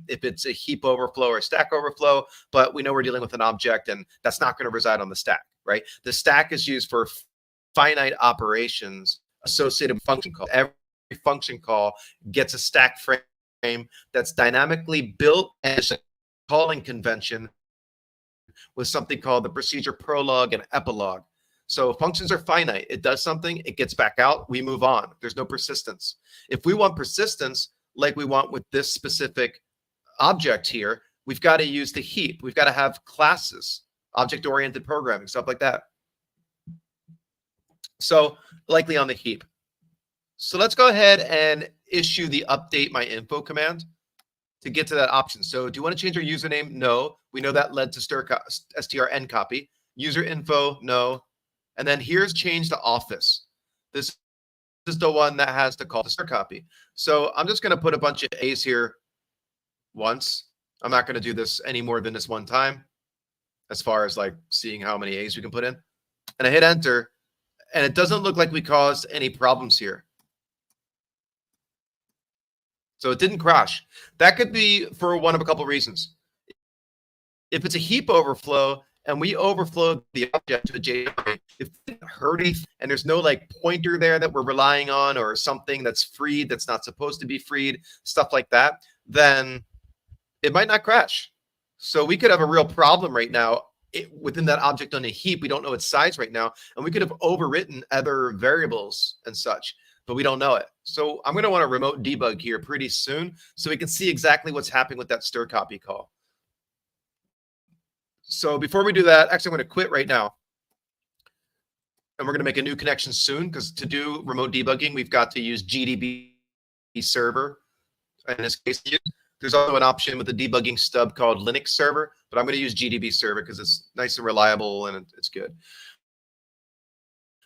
S1: if it's a heap overflow or a stack overflow, but we know we're dealing with an object, and that's not going to reside on the stack, right? The stack is used for finite operations associated with function call. Every function call gets a stack frame that's dynamically built as a calling convention with something called the procedure prologue and epilogue. So functions are finite. It does something, it gets back out, we move on. There's no persistence. If we want persistence, like we want with this specific object here, we've got to use the heap. We've got to have classes object-oriented programming, stuff like that. So likely on the heap. So let's go ahead and issue the update my info command to get to that option. So do you want to change your username? No. We know that led to strn copy. User info, no. And then here's change to office. This is the one that has to call the str copy. So I'm just going to put a bunch of A's here once. I'm not going to do this any more than this one time as far as like seeing how many A's we can put in. And I hit enter, and it doesn't look like we caused any problems here. So it didn't crash. That could be for one of a couple of reasons. If it's a heap overflow and we overflow the object to a JSON, if it hurt anything and there's no like pointer there that we're relying on or something that's freed that's not supposed to be freed, stuff like that, then it might not crash. So we could have a real problem right now within that object on a heap. We don't know its size right now, and we could have overwritten other variables and such, but we don't know it. So I'm going to want to remote debug here pretty soon so we can see exactly what's happening with that stir copy call. So before we do that, actually, I'm going to quit right now. And we're going to make a new connection soon, because to do remote debugging, we've got to use GDB server. In this case, there's also an option with the debugging stub called Linux server, but I'm going to use GDB server because it's nice and reliable and it's good.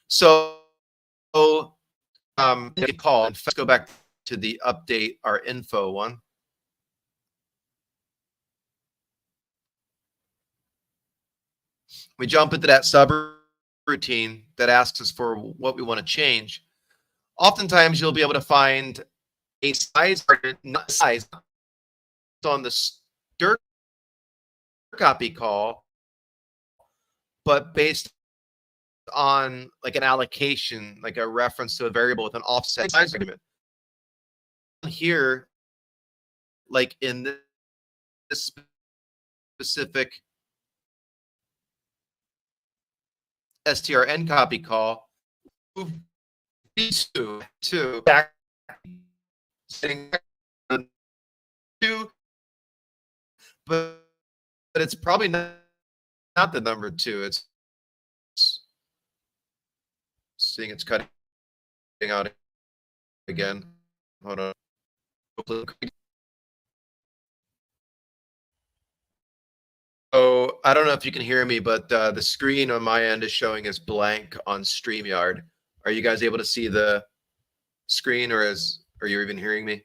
S1: So call, and let's go back to the update our info one. We jump into that subroutine that asks us for what we want to change. Oftentimes, you'll be able to find a size, not size, on the stir copy call, but based on like an allocation, like a reference to a variable with an offset size argument. Here, like in this specific strn copy call, these two back setting two, but it's probably not the number two. It's seeing it's cutting out again. Hold on. So I don't know if you can hear me, but the screen on my end is showing as blank on StreamYard. Are you guys able to see the screen, or are you even hearing me?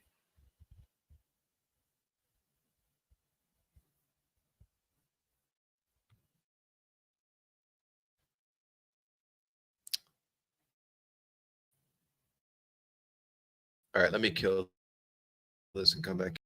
S1: All right, let me kill this and come back.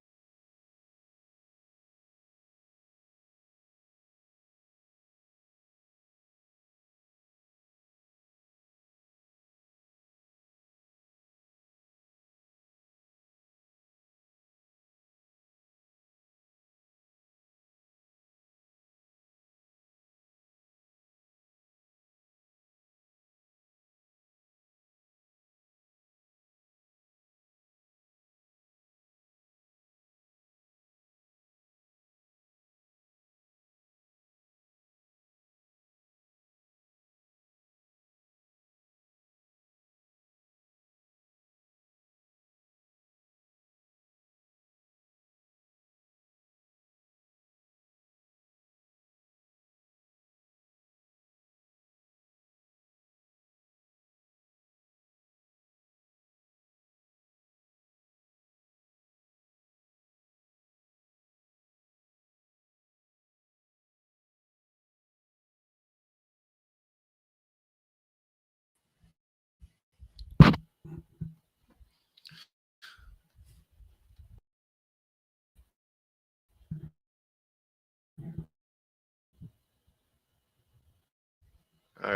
S1: All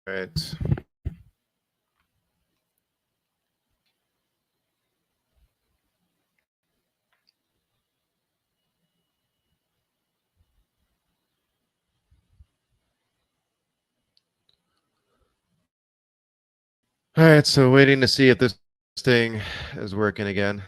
S1: right. All right, so waiting to see if this thing is working again.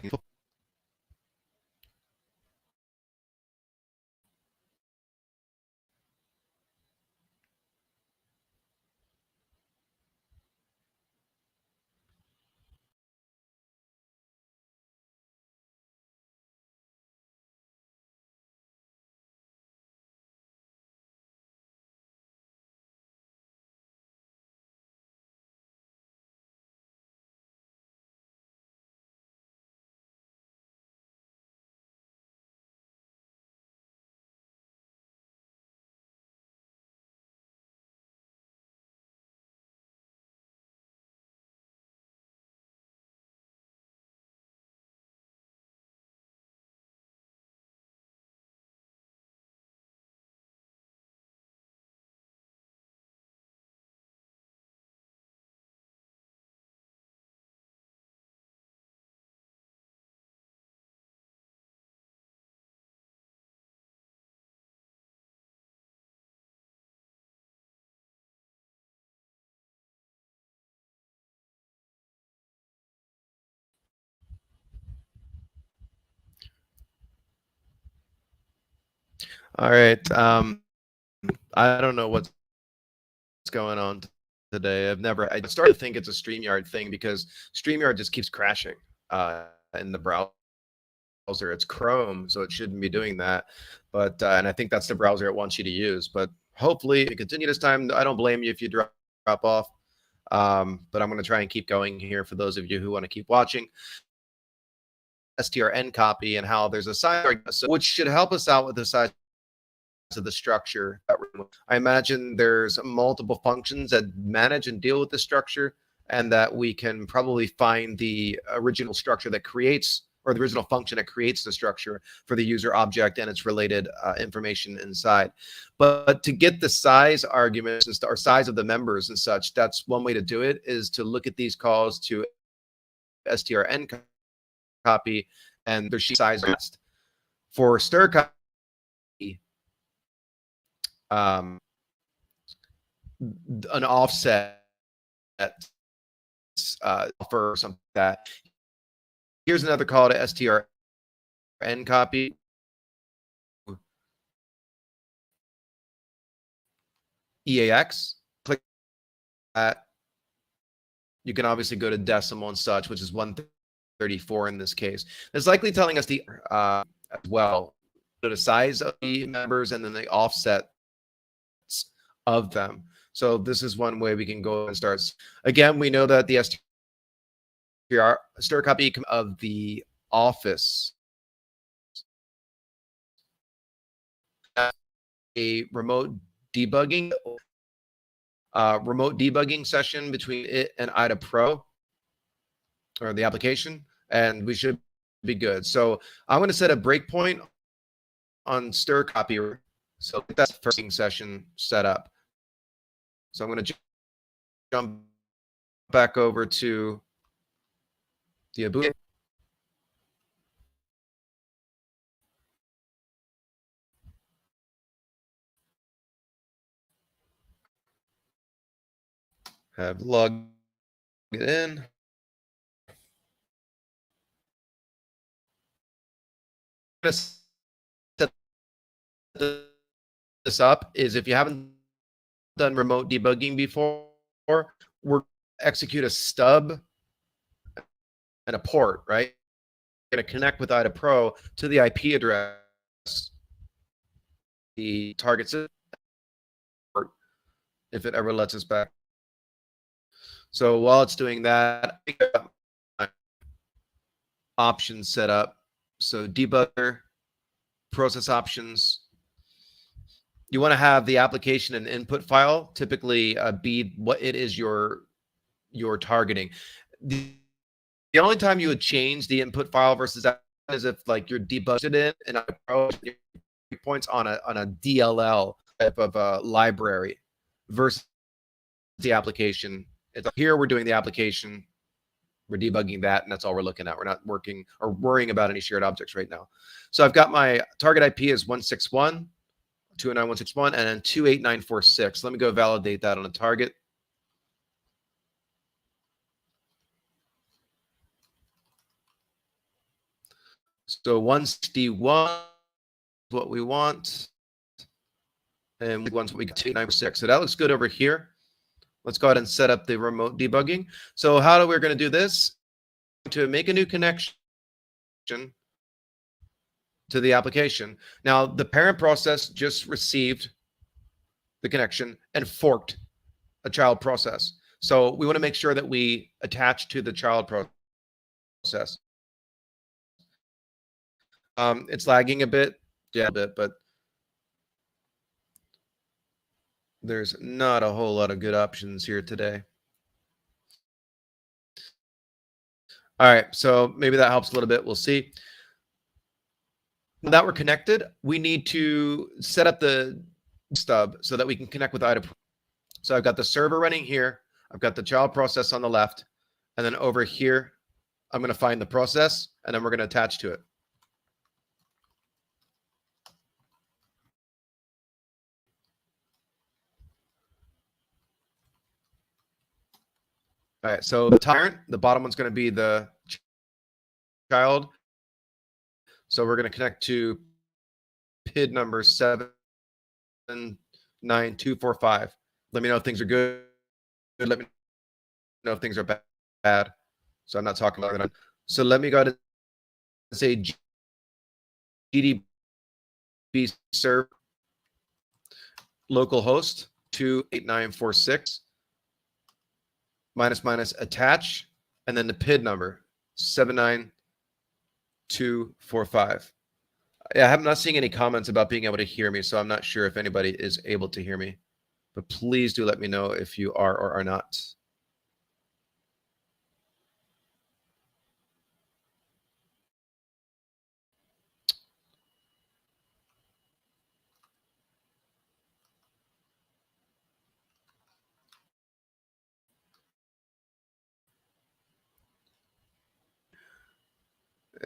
S1: All right. I don't know what's going on today. I started to think it's a StreamYard thing because StreamYard just keeps crashing in the browser. It's Chrome, so it shouldn't be doing that. But and I think that's the browser it wants you to use. But hopefully, if you continue this time, I don't blame you if you drop off. But I'm going to try and keep going here for those of you who want to keep watching. strn copy and how there's a size argument, which should help us out with the size of the structure. I imagine there's multiple functions that manage and deal with the structure, and that we can probably find the original structure that creates, or the original function that creates the structure for the user object and its related information inside. But to get the size arguments or size of the members and such, that's one way to do it, is to look at these calls to strn copy and their size for stir copy. An offset for something like that. Here's another call to strn copy. EAX. Click that. You can obviously go to decimal and such, which is 134 in this case. It's likely telling us the as well, the size of the members and then the offsets of them. So this is one way we can go and start. Again, we know that the stir copy of the office, a remote debugging session between it and IDA Pro, or the application, and we should be good. So I'm going to set a breakpoint on stir copy. So that's the first session set up. So I'm going to jump back over to the Ubuntu. Have logged in. Set this up is, if you haven't done remote debugging before, we're execute a stub and a port, right? We're going to connect with IDA Pro to the IP address, the target system, if it ever lets us back. So while it's doing that, I got my options set up. So debugger, process options. You want to have the application and input file typically be what it is you're targeting. The only time you would change the input file versus that is if like you're debugged in and points on a DLL type of a library versus the application. It's here we're doing the application, we're debugging that, and that's all we're looking at. We're not working or worrying about any shared objects right now. So I've got my target IP is 161.209.161 and then 289.46. Let me go validate that on a target. So 161 is what we want, and once we get 289.46. So that looks good over here. Let's go ahead and set up the remote debugging. So how are we going to do this? To make a new connection to the application. Now, the parent process just received the connection and forked a child process. So we want to make sure that we attach to the child process. It's lagging a bit, but there's not a whole lot of good options here today. All right, so maybe that helps a little bit. We'll see. Now that we're connected, we need to set up the stub so that we can connect with IDA Pro. So I've got the server running here. I've got the child process on the left. And then over here, I'm going to find the process, and then we're going to attach to it. All right, so the parent, the bottom one's going to be the child. So we're going to connect to PID number 79245. Let me know if things are good. Let me know if things are bad. So I'm not talking longer than. So let me go ahead and say GDB serve localhost 28946 minus attach, and then the PID number 79245. Yeah, I'm not seeing any comments about being able to hear me, so I'm not sure if anybody is able to hear me. But please do let me know if you are or are not.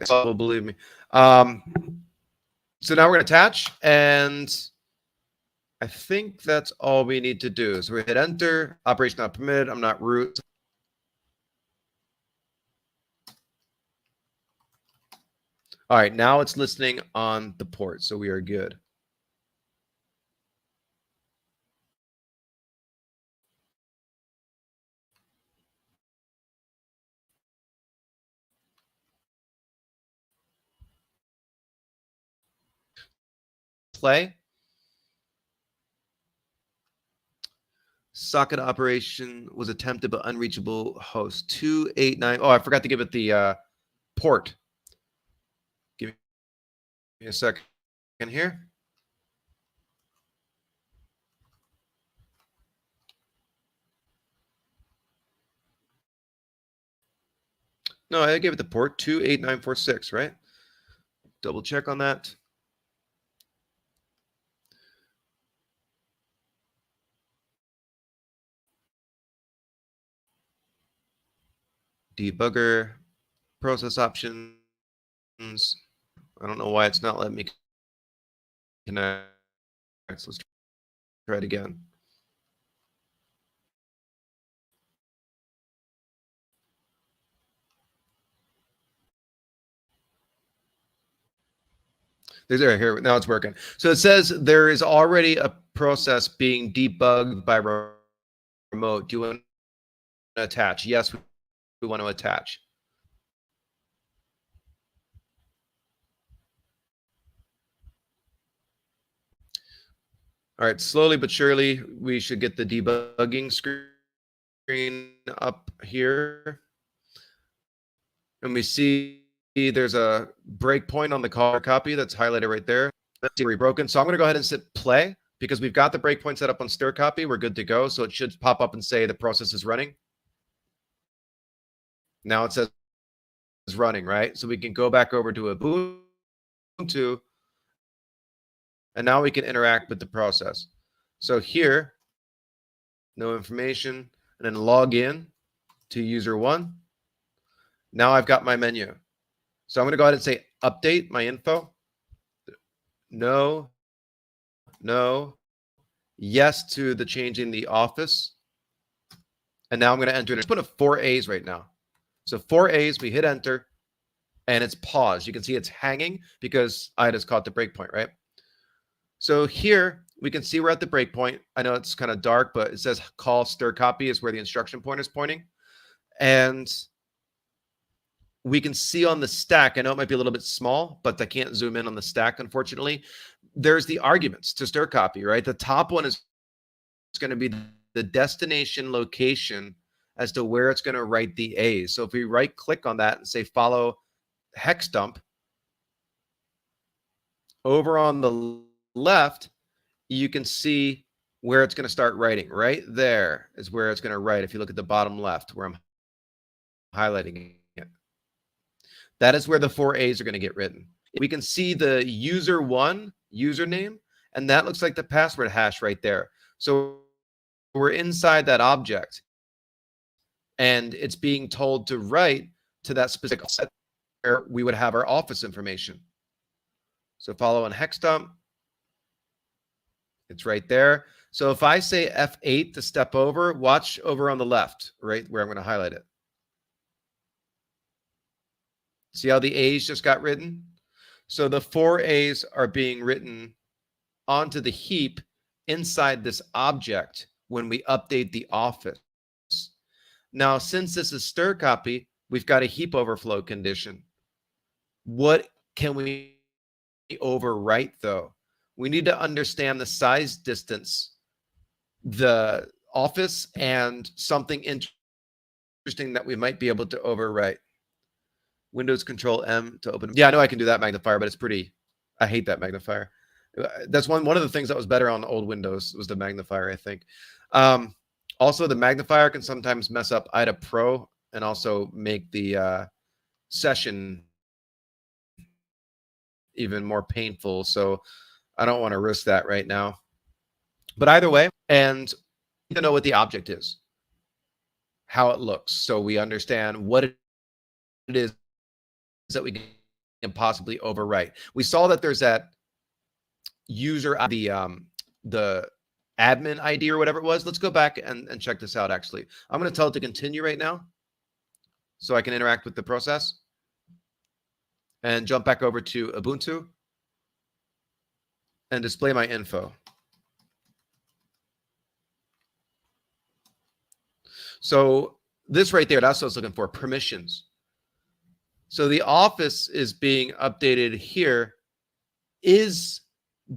S1: So believe me. So now we're going to attach, and I think that's all we need to do. So we hit enter, operation not permitted, I'm not root. All right, now it's listening on the port, so we are good. Play. Socket operation was attempted but unreachable host 289. Oh, I forgot to give it the port. Give me a second here. No, I gave it the port 28946, right? Double check on that. Debugger, process options. I don't know why it's not letting me connect. So let's try it again. There, here, now it's working. So it says there is already a process being debugged by remote. Do you want to attach? Yes, we want to attach. All right, slowly but surely, we should get the debugging screen up here. And we see there's a breakpoint on the caller copy that's highlighted right there. That's broken. So I'm going to go ahead and hit play because we've got the breakpoint set up on stir copy. We're good to go. So it should pop up and say the process is running. Now it says it's running, right? So we can go back over to Ubuntu, and now we can interact with the process. So here, no information, and then log in to user one. Now I've got my menu. So I'm going to go ahead and say update my info. No, yes to the changing the office. And now I'm going to enter it. Just put a 4 A's right now. So 4 A's, we hit enter, and it's paused. You can see it's hanging because I just caught the breakpoint, right? So here we can see we're at the breakpoint. I know it's kind of dark, but it says call stir copy is where the instruction pointer is pointing. And we can see on the stack, I know it might be a little bit small, but I can't zoom in on the stack, unfortunately. There's the arguments to stir copy, right? The top one is going to be the destination location as to where it's going to write the A's. So if we right click on that and say follow hex dump, over on the left, you can see where it's going to start writing. Right there is where it's going to write. If you look at the bottom left where I'm highlighting it, that is where the 4 A's are going to get written. We can see the user one username, and that looks like the password hash right there. So we're inside that object, and it's being told to write to that specific set where we would have our office information. So follow on hex dump. It's right there. So if I say F8 to step over, watch over on the left, right where I'm going to highlight it. See how the A's just got written? So the 4A's are being written onto the heap inside this object when we update the office. Now, since this is stir copy, we've got a heap overflow condition. What can we overwrite though? We need to understand the size distance, the office, and something interesting that we might be able to overwrite. Windows Control M to open. Yeah, I know I can do that magnifier, but it's pretty. I hate that magnifier. That's one of the things that was better on old Windows was the magnifier, I think. Also, the magnifier can sometimes mess up IDA Pro and also make the session even more painful. So I don't want to risk that right now. But either way, and you know what the object is, how it looks, so we understand what it is that we can possibly overwrite. We saw that there's that user, the admin ID or whatever it was. Let's go back and check this out. Actually, I'm going to tell it to continue right now so I can interact with the process and jump back over to Ubuntu and display my info. So this right there, that's what I was looking for, permissions. So the office is being updated here. Is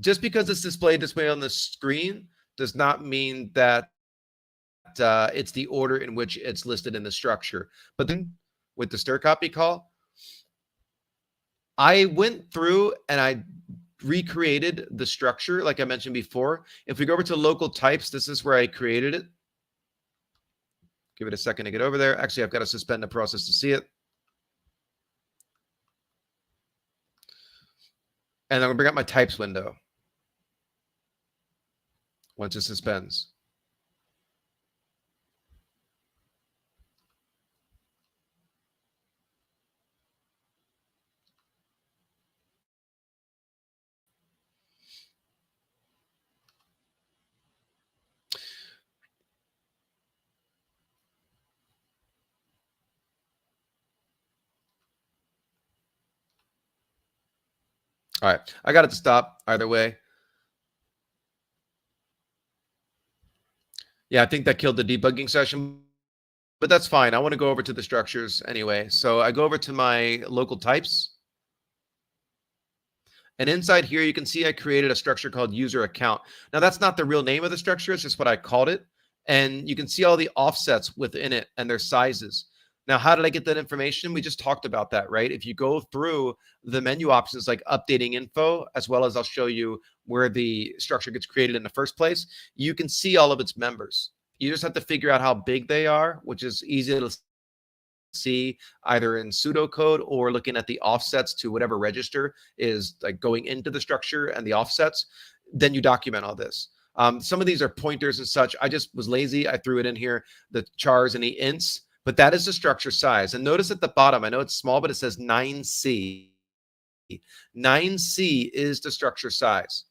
S1: just because it's displayed this way on the screen does not mean that it's the order in which it's listed in the structure. But then with the stir copy call, I went through and I recreated the structure like I mentioned before. If we go over to local types, this is where I created it. Give it a second to get over there. Actually, I've got to suspend the process to see it. And I'm going to bring up my types window once it suspends. All right, I got it to stop either way. Yeah, I think that killed the debugging session, but that's fine. I want to go over to the structures anyway. So I go over to my local types. And inside here, you can see I created a structure called user account. Now, that's not the real name of the structure. It's just what I called it. And you can see all the offsets within it and their sizes. Now, how did I get that information? We just talked about that, right? If you go through the menu options like updating info, as well as I'll show you where the structure gets created in the first place, you can see all of its members. You just have to figure out how big they are, which is easy to see either in pseudocode or looking at the offsets to whatever register is like going into the structure and the offsets. Then you document all this. Some of these are pointers and such. I just was lazy. I threw it in here, the chars and the ints, but that is the structure size. And notice at the bottom, I know it's small, but it says 9C. 9C is the structure size.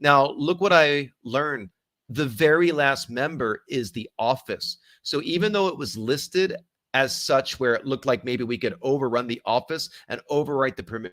S1: Now, look what I learned. The very last member is the office. So even though it was listed as such where it looked like maybe we could overrun the office and overwrite the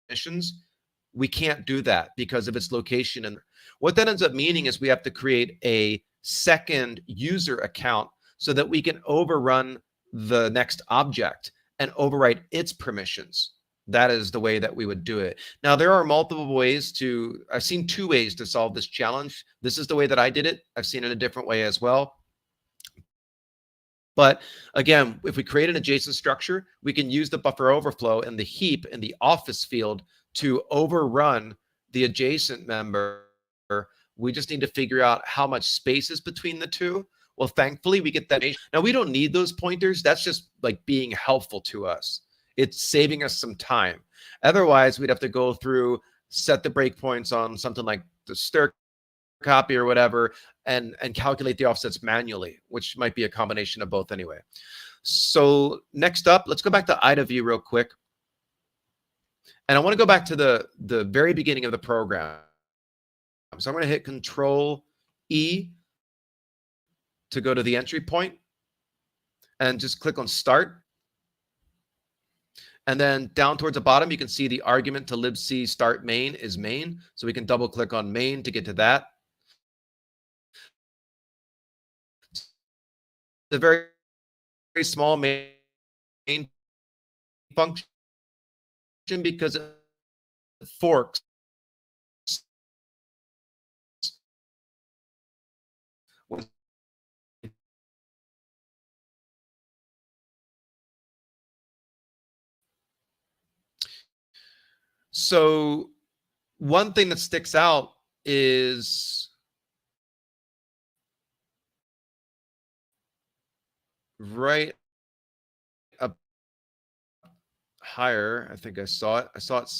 S1: permissions, we can't do that because of its location. And what that ends up meaning is we have to create a second user account so that we can overrun the next object and overwrite its permissions. That is the way that we would do it. Now, there are multiple ways to, I've seen 2 ways to solve this challenge. This is the way that I did it. I've seen it a different way as well. But again, if we create an adjacent structure, we can use the buffer overflow and the heap in the office field to overrun the adjacent member. We just need to figure out how much space is between the two. Well, thankfully, we get that. Now, we don't need those pointers. That's just like being helpful to us. It's saving us some time. Otherwise, we'd have to go through, set the breakpoints on something like the stir copy or whatever, and calculate the offsets manually, which might be a combination of both anyway. So next up, let's go back to IDA view real quick. And I want to go back to the very beginning of the program. So I'm going to hit Control E to go to the entry point and just click on Start. And then down towards the bottom, you can see the argument to libc start main is main. So we can double click on main to get to that. The very, very small main function because it forks so one thing that sticks out is right up higher. I think I saw it. I saw it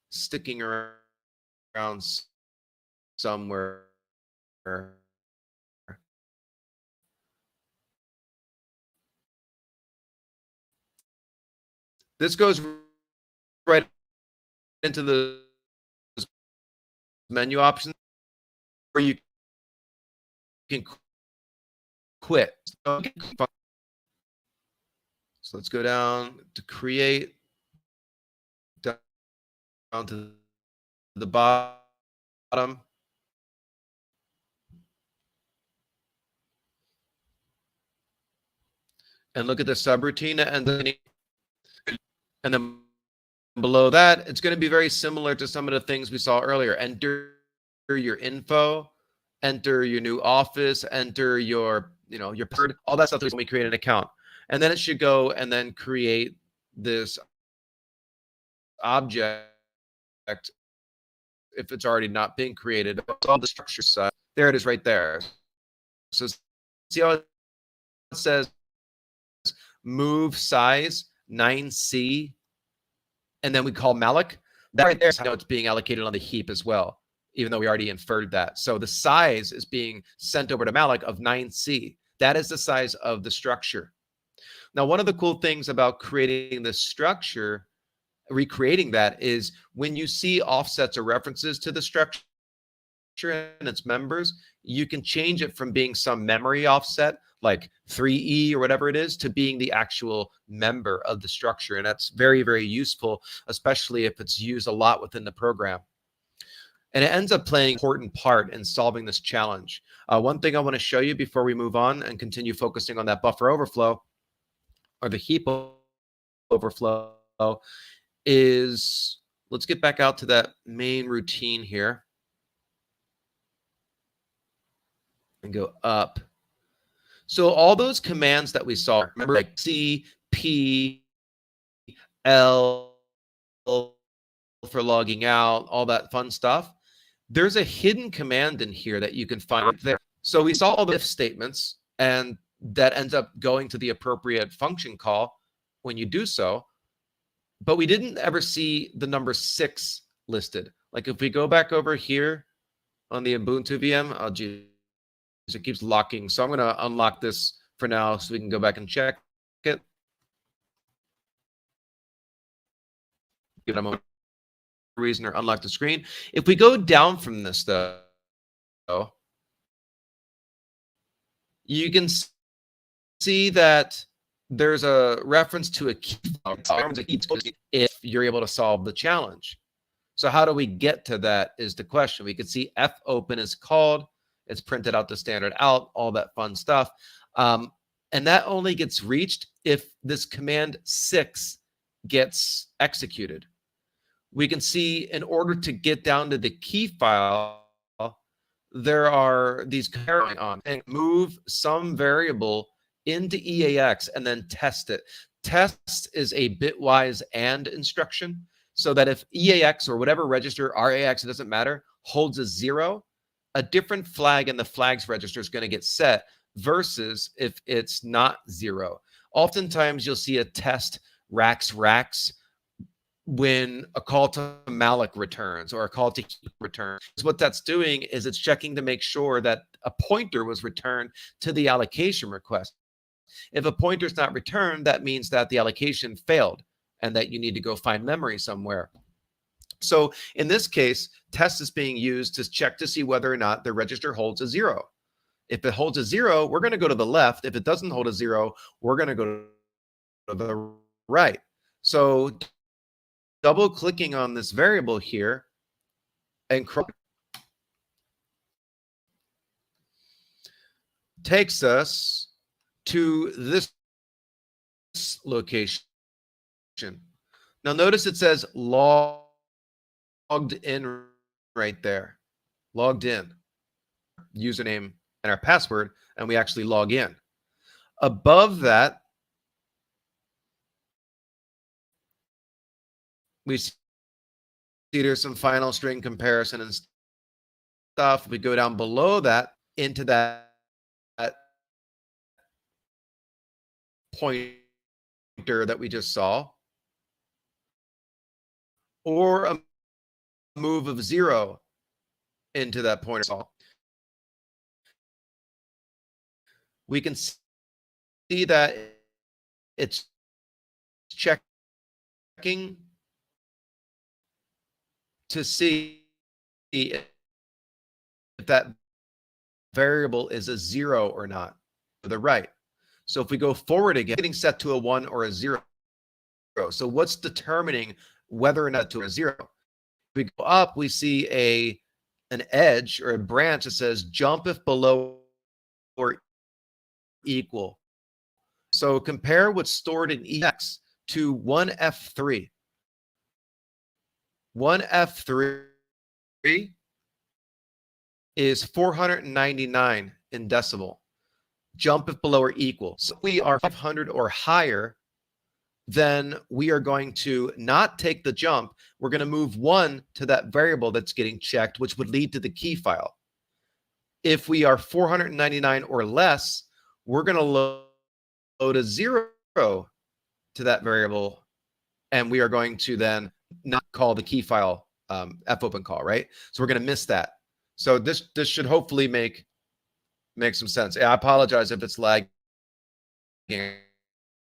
S1: sticking around somewhere. This goes right into the menu options where you can quit. So let's go down to create, down to the bottom. And look at the subroutine and then below that, it's going to be very similar to some of the things we saw earlier. Enter your info, enter your new office, enter your, your password, all that stuff is when we create an account. And then it should go and then create this object if it's already not being created. All the structure side. There it is right there. So see how it says move size 9C, and then we call malloc. That right there is how it's being allocated on the heap as well, even though we already inferred that. So the size is being sent over to malloc of 9C. That is the size of the structure. Now, one of the cool things about creating this structure, recreating that, is when you see offsets or references to the structure and its members, you can change it from being some memory offset like 3E or whatever it is to being the actual member of the structure. And that's very, very useful, especially if it's used a lot within the program. And it ends up playing an important part in solving this challenge. One thing I want to show you before we move on and continue focusing on that buffer overflow or the heap overflow is, let's get back out to that main routine here and go up. So all those commands that we saw, remember, like C, P, L for logging out, all that fun stuff. There's a hidden command in here that you can find right there. So we saw all the if statements, and that ends up going to the appropriate function call when you do so. But we didn't ever see the number 6 listed. Like if we go back over here on the Ubuntu VM, oh geez, it keeps locking. So I'm going to unlock this for now so we can go back and check it. Give it a moment reason or unlock the screen. If we go down from this though, you can see that there's a reference to a key if you're able to solve the challenge. So how do we get to that is the question. We could see fopen is called. It's printed out the standard out, all that fun stuff. And that only gets reached if this command 6 gets executed. We can see in order to get down to the key file, there are these going on and move some variable into EAX and then test it. Test is a bitwise AND instruction, so that if EAX or whatever register, RAX, it doesn't matter, holds a 0, a different flag in the flags register is going to get set versus if it's not 0. Oftentimes you'll see a test rax when a call to malloc returns or a call to heap returns. What that's doing is it's checking to make sure that a pointer was returned to the allocation request. If a pointer is not returned, that means that the allocation failed and that you need to go find memory somewhere. So in this case, test is being used to check to see whether or not the register holds a 0. If it holds a 0, we're going to go to the left. If it doesn't hold a 0, we're going to go to the right. So double clicking on this variable here and takes us to this location. Now notice it says logged in right there. Logged in. Username and our password, and we actually log in. Above that, we see there's some final string comparison and stuff. We go down below that into that pointer that we just saw, or a move of 0 into that pointer. We can see that it's checking to see if that variable is a 0 or not to the right. So if we go forward again, getting set to a 1 or a 0. So what's determining whether or not to a 0? If we go up, we see an edge or a branch that says jump if below or equal. So compare what's stored in EX to 1F3. 1F3 is 499 in decimal. Jump if below or equal. So if we are 500 or higher, then we are going to not take the jump. We're going to move 1 to that variable that's getting checked, which would lead to the key file. If we are 499 or less, we're going to load a 0 to that variable, and we are going to then not call the key file fopen call, right? So we're going to miss that. So this should hopefully make some sense. I apologize if it's lagging.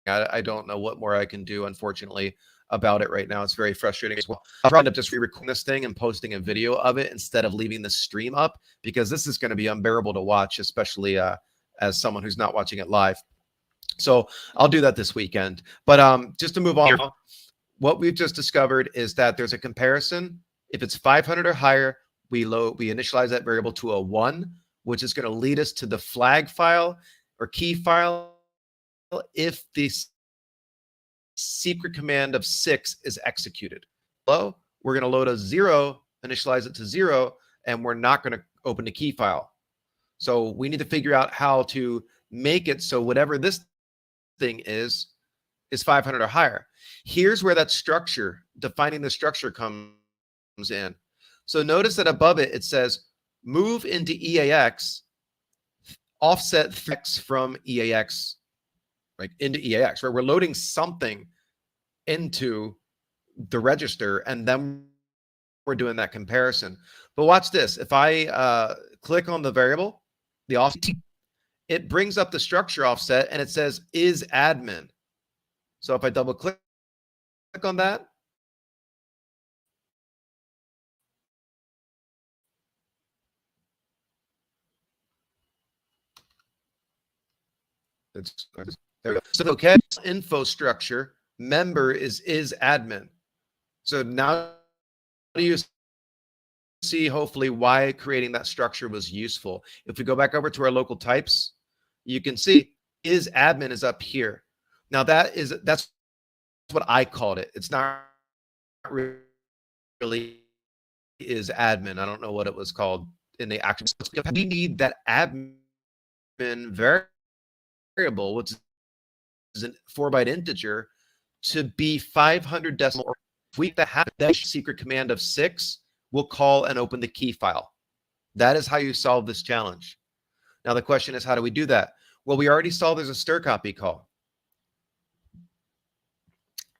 S1: I don't know what more I can do, unfortunately, about it right now. It's very frustrating as well. I'll probably end up just re-recording this thing and posting a video of it instead of leaving the stream up, because this is going to be unbearable to watch, especially as someone who's not watching it live. So I'll do that this weekend. But just to move on, what we've just discovered is that there's a comparison. If it's 500 or higher, we initialize that variable to a 1, which is going to lead us to the flag file or key file if the secret command of 6 is executed. Below, we're going to load a 0, initialize it to 0, and we're not going to open the key file. So we need to figure out how to make it so whatever this thing is 500 or higher. Here's where that structure, defining the structure, comes in. So notice that above it, it says move into EAX, offset x from EAX, right, into EAX, right? We're loading something into the register, and then we're doing that comparison. But watch this. If I click on the variable, the offset, it brings up the structure offset, and it says is admin. So if I double click on that, there we go. So okay, info structure member is admin. So now you see hopefully why creating that structure was useful. If we go back over to our local types, you can see is admin is up here. Now that's what I called it. It's not really is admin. I don't know what it was called in the actual. We need that admin variable, which is a 4-byte integer, to be 500 decimal. If we have that secret command of 6, we'll call and open the key file. That is how you solve this challenge. Now the question is, how do we do that? Well, we already saw there's a stir copy call.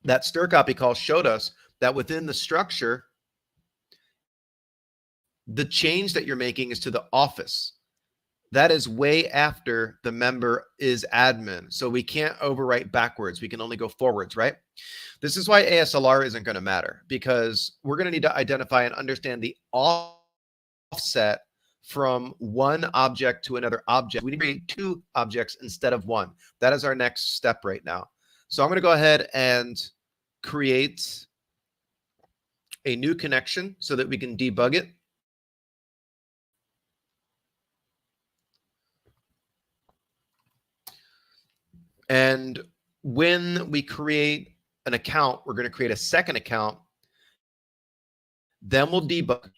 S1: That stir copy call showed us that within the structure, the change that you're making is to the office. That is way after the member is admin. So we can't overwrite backwards. We can only go forwards, right? This is why ASLR isn't going to matter, because we're going to need to identify and understand the offset from one object to another object. We need to create 2 objects instead of 1. That is our next step right now. So I'm going to go ahead and create a new connection so that we can debug it. And when we create an account, we're going to create a second account. Then we'll debug.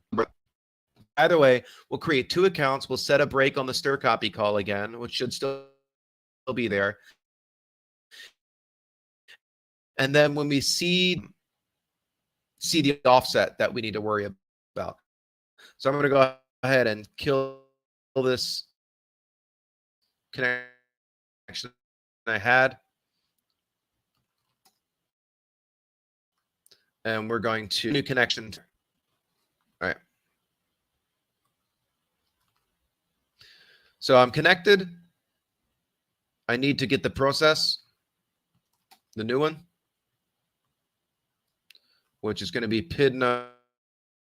S1: Either way, we'll create two accounts. We'll set a break on the stir copy call again, which should still be there. And then when we see the offset that we need to worry about. So I'm going to go ahead and kill this connection I had. And we're going to new connection. All right. So I'm connected. I need to get the process, the new one, which is going to be PID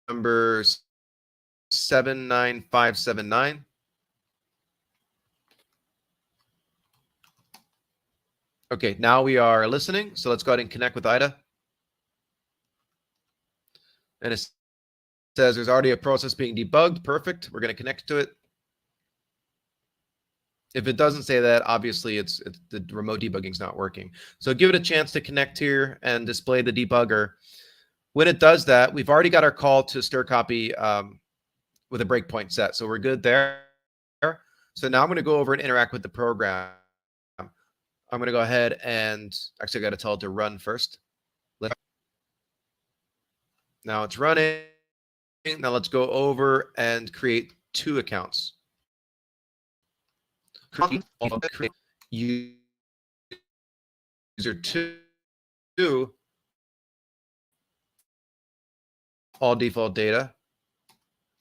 S1: number 79579. Okay, now we are listening. So let's go ahead and connect with IDA. And it says there's already a process being debugged. Perfect. We're going to connect to it. If it doesn't say that, obviously it's the remote debugging is not working. So give it a chance to connect here and display the debugger. When it does that, we've already got our call to stir copy with a breakpoint set. So we're good there. So now I'm going to go over and interact with the program. I'm going to go ahead and actually I got to tell it to run first. Now it's running. Now let's go over and create two accounts. Create user 2, all default data.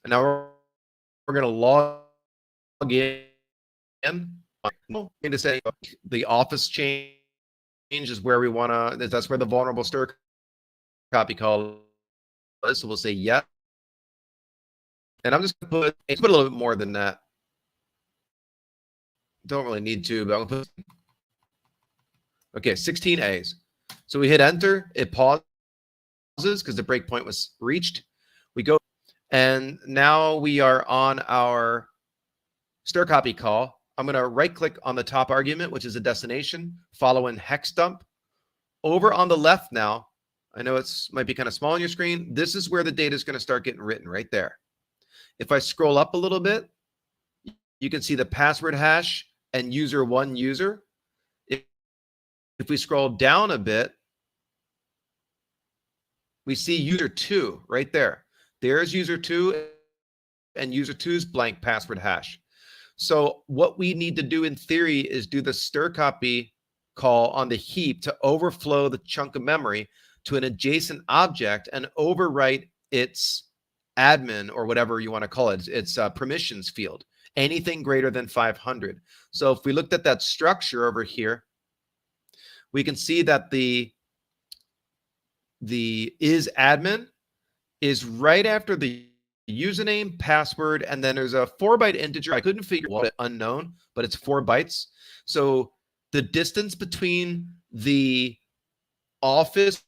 S1: And now we're going to log in. I'm going to say the office change is where we want to, that's where the vulnerable stir copy call is. So we'll say yes. And I'm just going to put a little bit more than that. Don't really need to, but I'm going to put, okay, 16 A's. So we hit enter, it pauses because the breakpoint was reached. We go, and now we are on our stir copy call. I'm going to right click on the top argument, which is a destination, follow in hex dump. Over on the left now, I know it's might be kind of small on your screen. This is where the data is going to start getting written right there. If I scroll up a little bit, you can see the password hash and user 1 user. If we scroll down a bit, we see user 2 right there. There's user 2 and user 2's blank password hash. So what we need to do in theory is do the stir copy call on the heap to overflow the chunk of memory to an adjacent object and overwrite its admin or whatever you want to call it, its permissions field, anything greater than 500. So if we looked at that structure over here, we can see that the is admin is right after the username, password, and then there's a 4-byte integer. I couldn't figure out it, unknown, but it's 4 bytes. So the distance between the office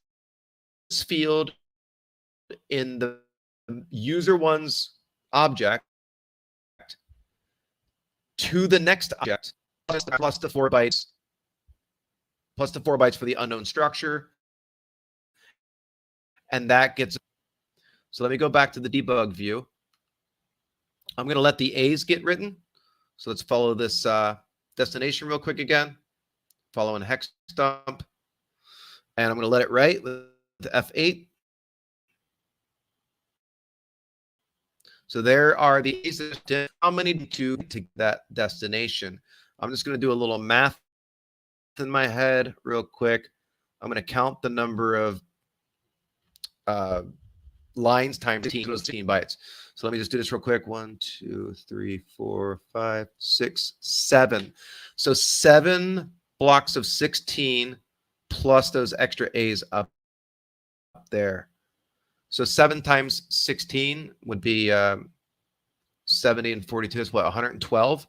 S1: field in the user 1's object to the next object plus the 4 bytes for the unknown structure. And that gets, so let me go back to the debug view. I'm going to let the A's get written. So let's follow this destination real quick again. Follow in hex dump. And I'm going to let it write with F8. So there are the A's. How many to that destination? I'm just going to do a little math in my head real quick. I'm going to count the number of lines times 16 bytes. So let me just do this real quick. 1, 2, 3, 4, 5, 6, 7. So 7 blocks of 16 plus those extra A's up there. So 7 times 16 would be 70 and 42 is what, 112?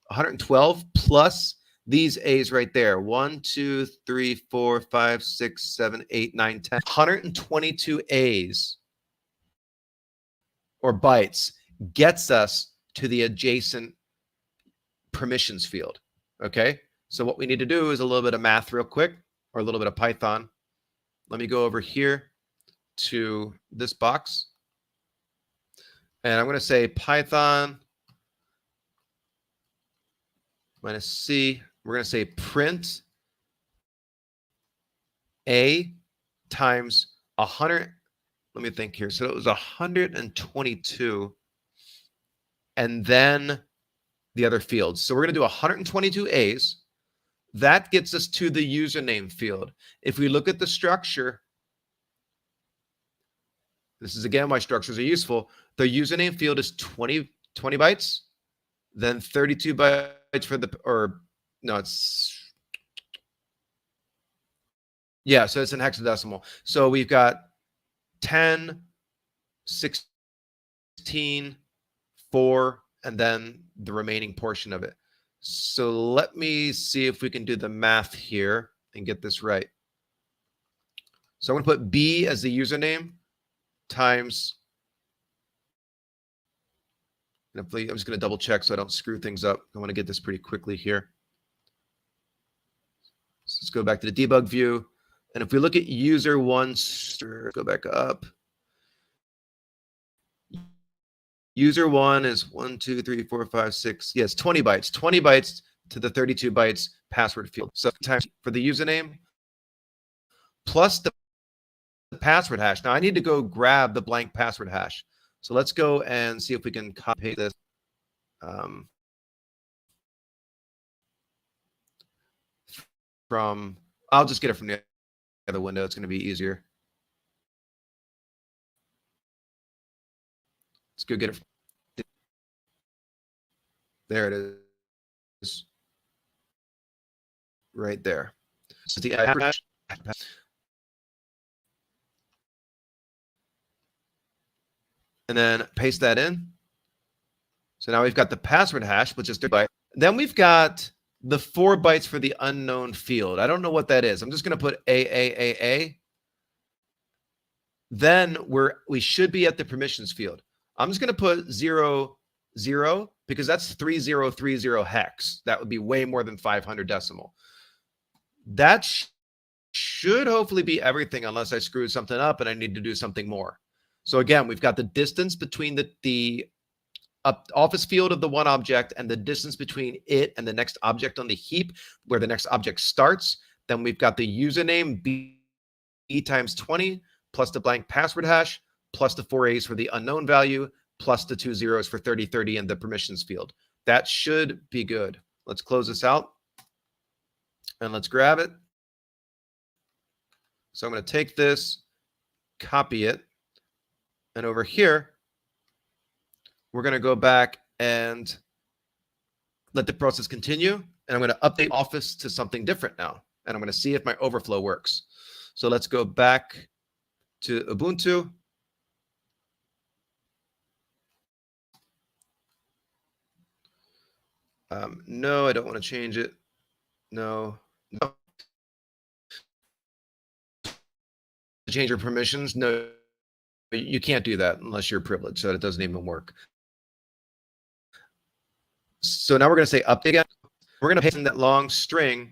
S1: 112 plus these A's right there. 1, 2, 3, 4, 5, 6, 7, 8, 9, 10. 122 A's or bytes gets us to the adjacent permissions field. Okay. So what we need to do is a little bit of math real quick, or a little bit of Python. Let me go over here to this box. And I'm going to say Python minus C. We're going to say print A times 100. Let me think here. So it was 122. And then the other fields. So we're going to do 122 A's. That gets us to the username field. If we look at the structure, this is again why structures are useful. The username field is 20 bytes, then 32 bytes for the, or no, it's, yeah, so it's in hexadecimal. So we've got 10, 16, 4, and then the remaining portion of it. So let me see if we can do the math here and get this right. So I'm going to put B as the username times, I'm just going to double check so I don't screw things up. I want to get this pretty quickly here. So let's go back to the debug view. And if we look at user one, go back up. User one is 1, 2, 3, 4, 5, 6. Yes, 20 bytes. 20 bytes to the 32 bytes password field. So times for the username plus the password hash. Now I need to go grab the blank password hash. So let's go and see if we can copy this. I'll just get it from the other window. It's going to be easier. Let's go get it. There it is. Right there. So the hash. And then paste that in. So now we've got the password hash, which is 30 bytes. Then we've got the 4 bytes for the unknown field. I don't know what that is. I'm just going to put A. Then we should be at the permissions field. I'm just going to put 0, 0, because that's 3030 hex. That would be way more than 500 decimal. That should hopefully be everything, unless I screwed something up and I need to do something more. So again, we've got the distance between the office field of the one object and the distance between it and the next object on the heap, where the next object starts. Then we've got the username B times 20 plus the blank password hash plus the 4 A's for the unknown value plus the 2 zeros for 3030 in the permissions field. That should be good. Let's close this out and let's grab it. So I'm going to take this, copy it, and over here, we're going to go back and let the process continue. And I'm going to update Office to something different now. And I'm going to see if my overflow works. So let's go back to Ubuntu. No, I don't want to change it. No. Change your permissions. No, you can't do that unless you're privileged. So it doesn't even work. So now we're going to say update again. We're going to paste in that long string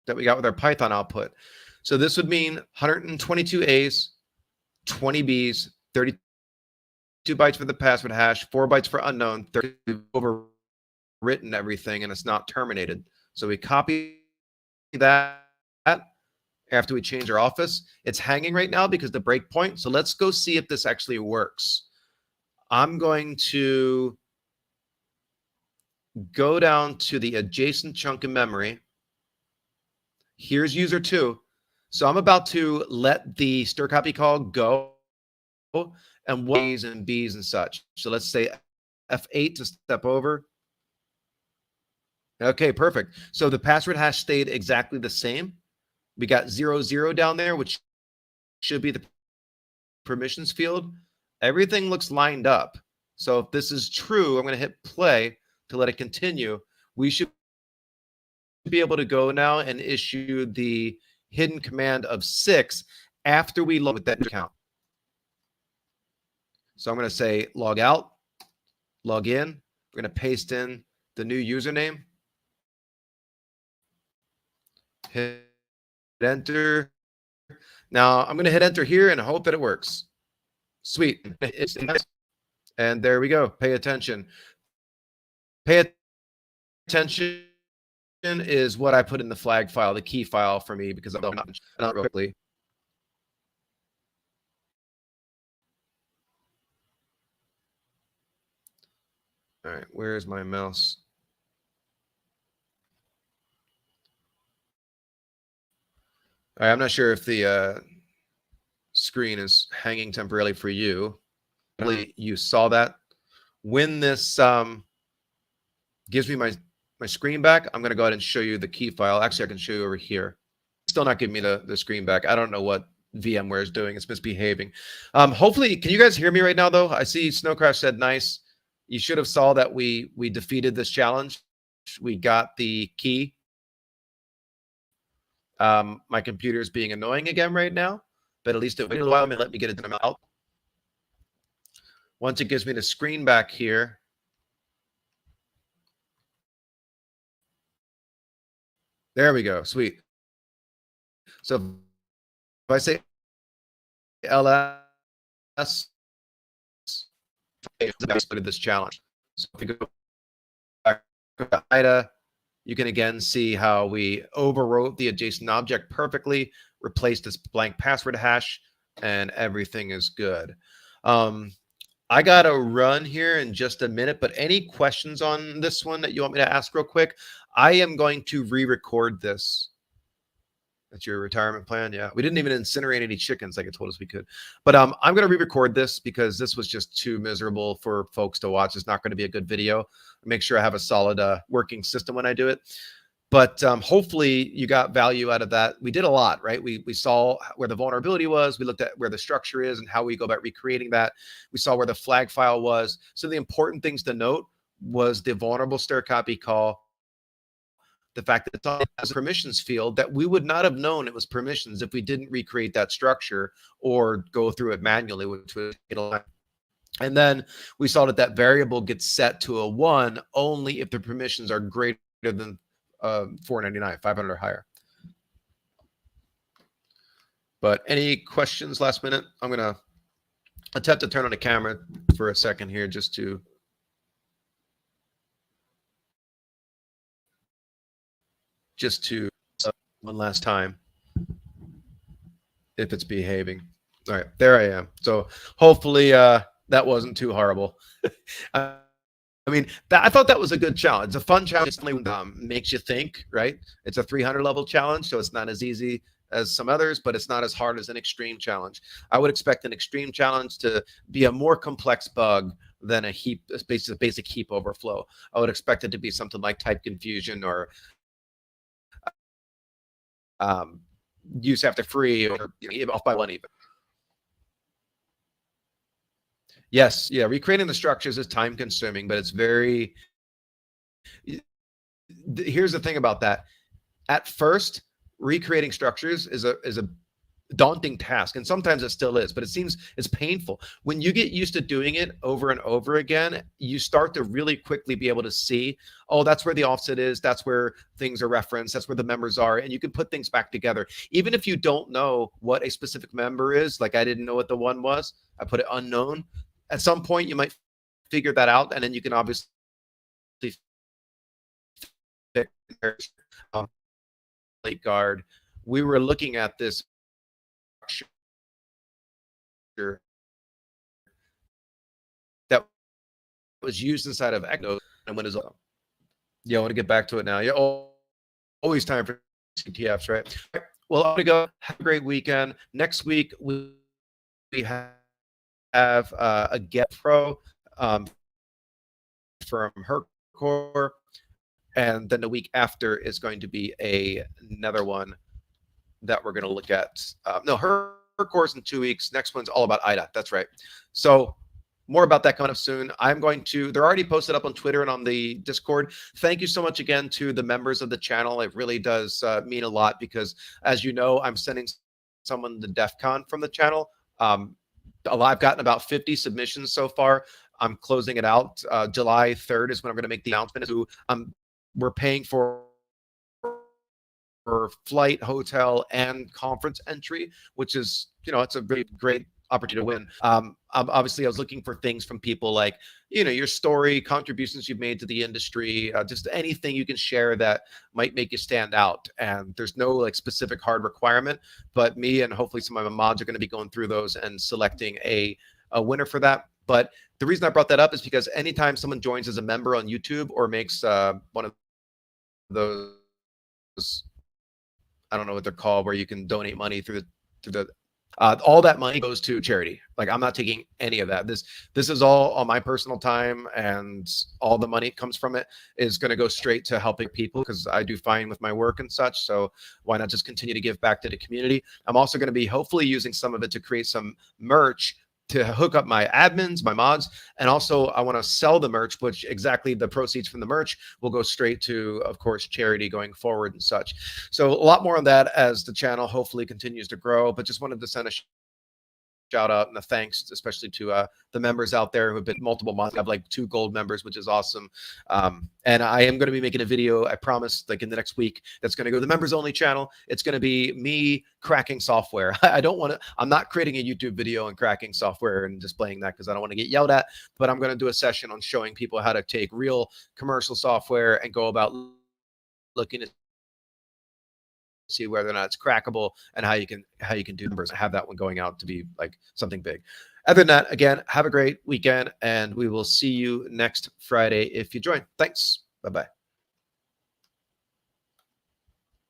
S1: that we got with our Python output. So this would mean 122 A's, 20 B's, 32 bytes for the password hash, 4 bytes for unknown, 30 overwritten everything, and it's not terminated. So we copy that after we change our office. It's hanging right now because the breakpoint. So let's go see if this actually works. I'm going to go down to the adjacent chunk of memory. Here's user 2. So I'm about to let the stir copy call go and A's and B's and such. So let's say F8 to step over. Okay, perfect. So the password hash stayed exactly the same. We got 00 down there, which should be the permissions field. Everything looks lined up. So if this is true, I'm going to hit play to let it continue. We should be able to go now and issue the hidden command of 6 after we log with that account. So I'm going to say log out, log in. We're going to paste in the new username. Hit enter. Now I'm going to hit enter here and hope that it works. Sweet. And there we go. Pay attention. Pay attention is what I put in the flag file, the key file for me, because I'm not real quickly. All right, where's my mouse? All right, I'm not sure if the screen is hanging temporarily for you. Hopefully you saw that. When this gives me my screen back, I'm going to go ahead and show you the key file. Actually, I can show you over here. Still not giving me the screen back. I don't know what VMware is doing. It's misbehaving. Hopefully, can you guys hear me right now, though? I see Snow Crash said nice. You should have saw that we defeated this challenge. We got the key. My computer is being annoying again right now, but at least it waited a while and let me get it out. Once it gives me the screen back here, there we go. Sweet. So if I say LS, this challenge. So if we go back to IDA, you can again see how we overwrote the adjacent object perfectly, replaced this blank password hash, and everything is good. I got to run here in just a minute, but any questions on this one that you want me to ask real quick? I am going to re-record this. That's your retirement plan? Yeah. We didn't even incinerate any chickens like it told us we could. But I'm going to re-record this because this was just too miserable for folks to watch. It's not going to be a good video. Make sure I have a solid working system when I do it. But hopefully you got value out of that. We did a lot, right? We saw where the vulnerability was. We looked at where the structure is and how we go about recreating that. We saw where the flag file was. So the important things to note was the vulnerable stir copy call, the fact that it's has a permissions field that we would not have known it was permissions if we didn't recreate that structure or go through it manually, which would take a lot. And then we saw that that variable gets set to a 1 only if the permissions are greater than 499, 500 or higher. But any questions last minute? I'm going to attempt to turn on the camera for a second here just to one last time if it's behaving. All right, there I am. So hopefully that wasn't too horrible. I mean, I thought that was a good challenge. It's a fun challenge. It makes you think, right? It's a 300 level challenge, so it's not as easy as some others, but it's not as hard as an extreme challenge. I would expect an extreme challenge to be a more complex bug than a heap, a basic heap overflow. I would expect it to be something like type confusion or use after free or off by 1 even. Yes, yeah, recreating the structures is time consuming, but it's very, here's the thing about that. At first, recreating structures is a daunting task, and sometimes it still is, but it seems it's painful. When you get used to doing it over and over again, you start to really quickly be able to see, oh, that's where the offset is, that's where things are referenced, that's where the members are, and you can put things back together. Even if you don't know what a specific member is, like I didn't know what the 1 was, I put it unknown. At some point, you might figure that out, and then you can obviously fix late guard. We were looking at this that was used inside of Ecto and Windows. Yeah, I want to get back to it now. Yeah, always time for CTFs, right? Well, I'm gonna go. Have a great weekend. Next week we have a Get Pro from her core, and then the week after is going to be another one that we're going to look at. No, her course in 2 weeks. Next one's all about IDA. That's right. So more about that coming up soon. They're already posted up on Twitter and on the Discord. Thank you so much again to the members of the channel. It really does mean a lot because, as you know, I'm sending someone to DEF CON from the channel. I've gotten about 50 submissions so far. I'm closing it out. July 3rd is when I'm going to make the announcement. Who we're paying for flight, hotel, and conference entry, which is, it's a really great opportunity to win. Obviously, I was looking for things from people like, your story, contributions you've made to the industry, just anything you can share that might make you stand out. And there's no like specific hard requirement, but me and hopefully some of my mods are going to be going through those and selecting a winner for that. But the reason I brought that up is because anytime someone joins as a member on YouTube or makes one of those, I don't know what they're called, where you can donate money through the all that money goes to charity. Like, I'm not taking any of that. This is all on my personal time, and all the money comes from it is going to go straight to helping people because I do fine with my work and such. So why not just continue to give back to the community? I'm also going to be hopefully using some of it to create some merch to hook up my admins, my mods, and also I want to sell the merch, which exactly the proceeds from the merch will go straight to, of course, charity going forward and such. So a lot more on that as the channel hopefully continues to grow, but just wanted to send a shout out and a thanks, especially to the members out there who have been multiple months. I have like 2 gold members, which is awesome. And I am going to be making a video, I promise, like in the next week, that's going to go to the members only channel. It's going to be me cracking software. I'm not creating a YouTube video on cracking software and displaying that because I don't want to get yelled at, but I'm going to do a session on showing people how to take real commercial software and go about looking at see whether or not it's crackable and how you can do numbers. I have that one going out to be like something big. Other than that, again, have a great weekend, and we will see you next Friday if you join. Thanks. Bye-bye.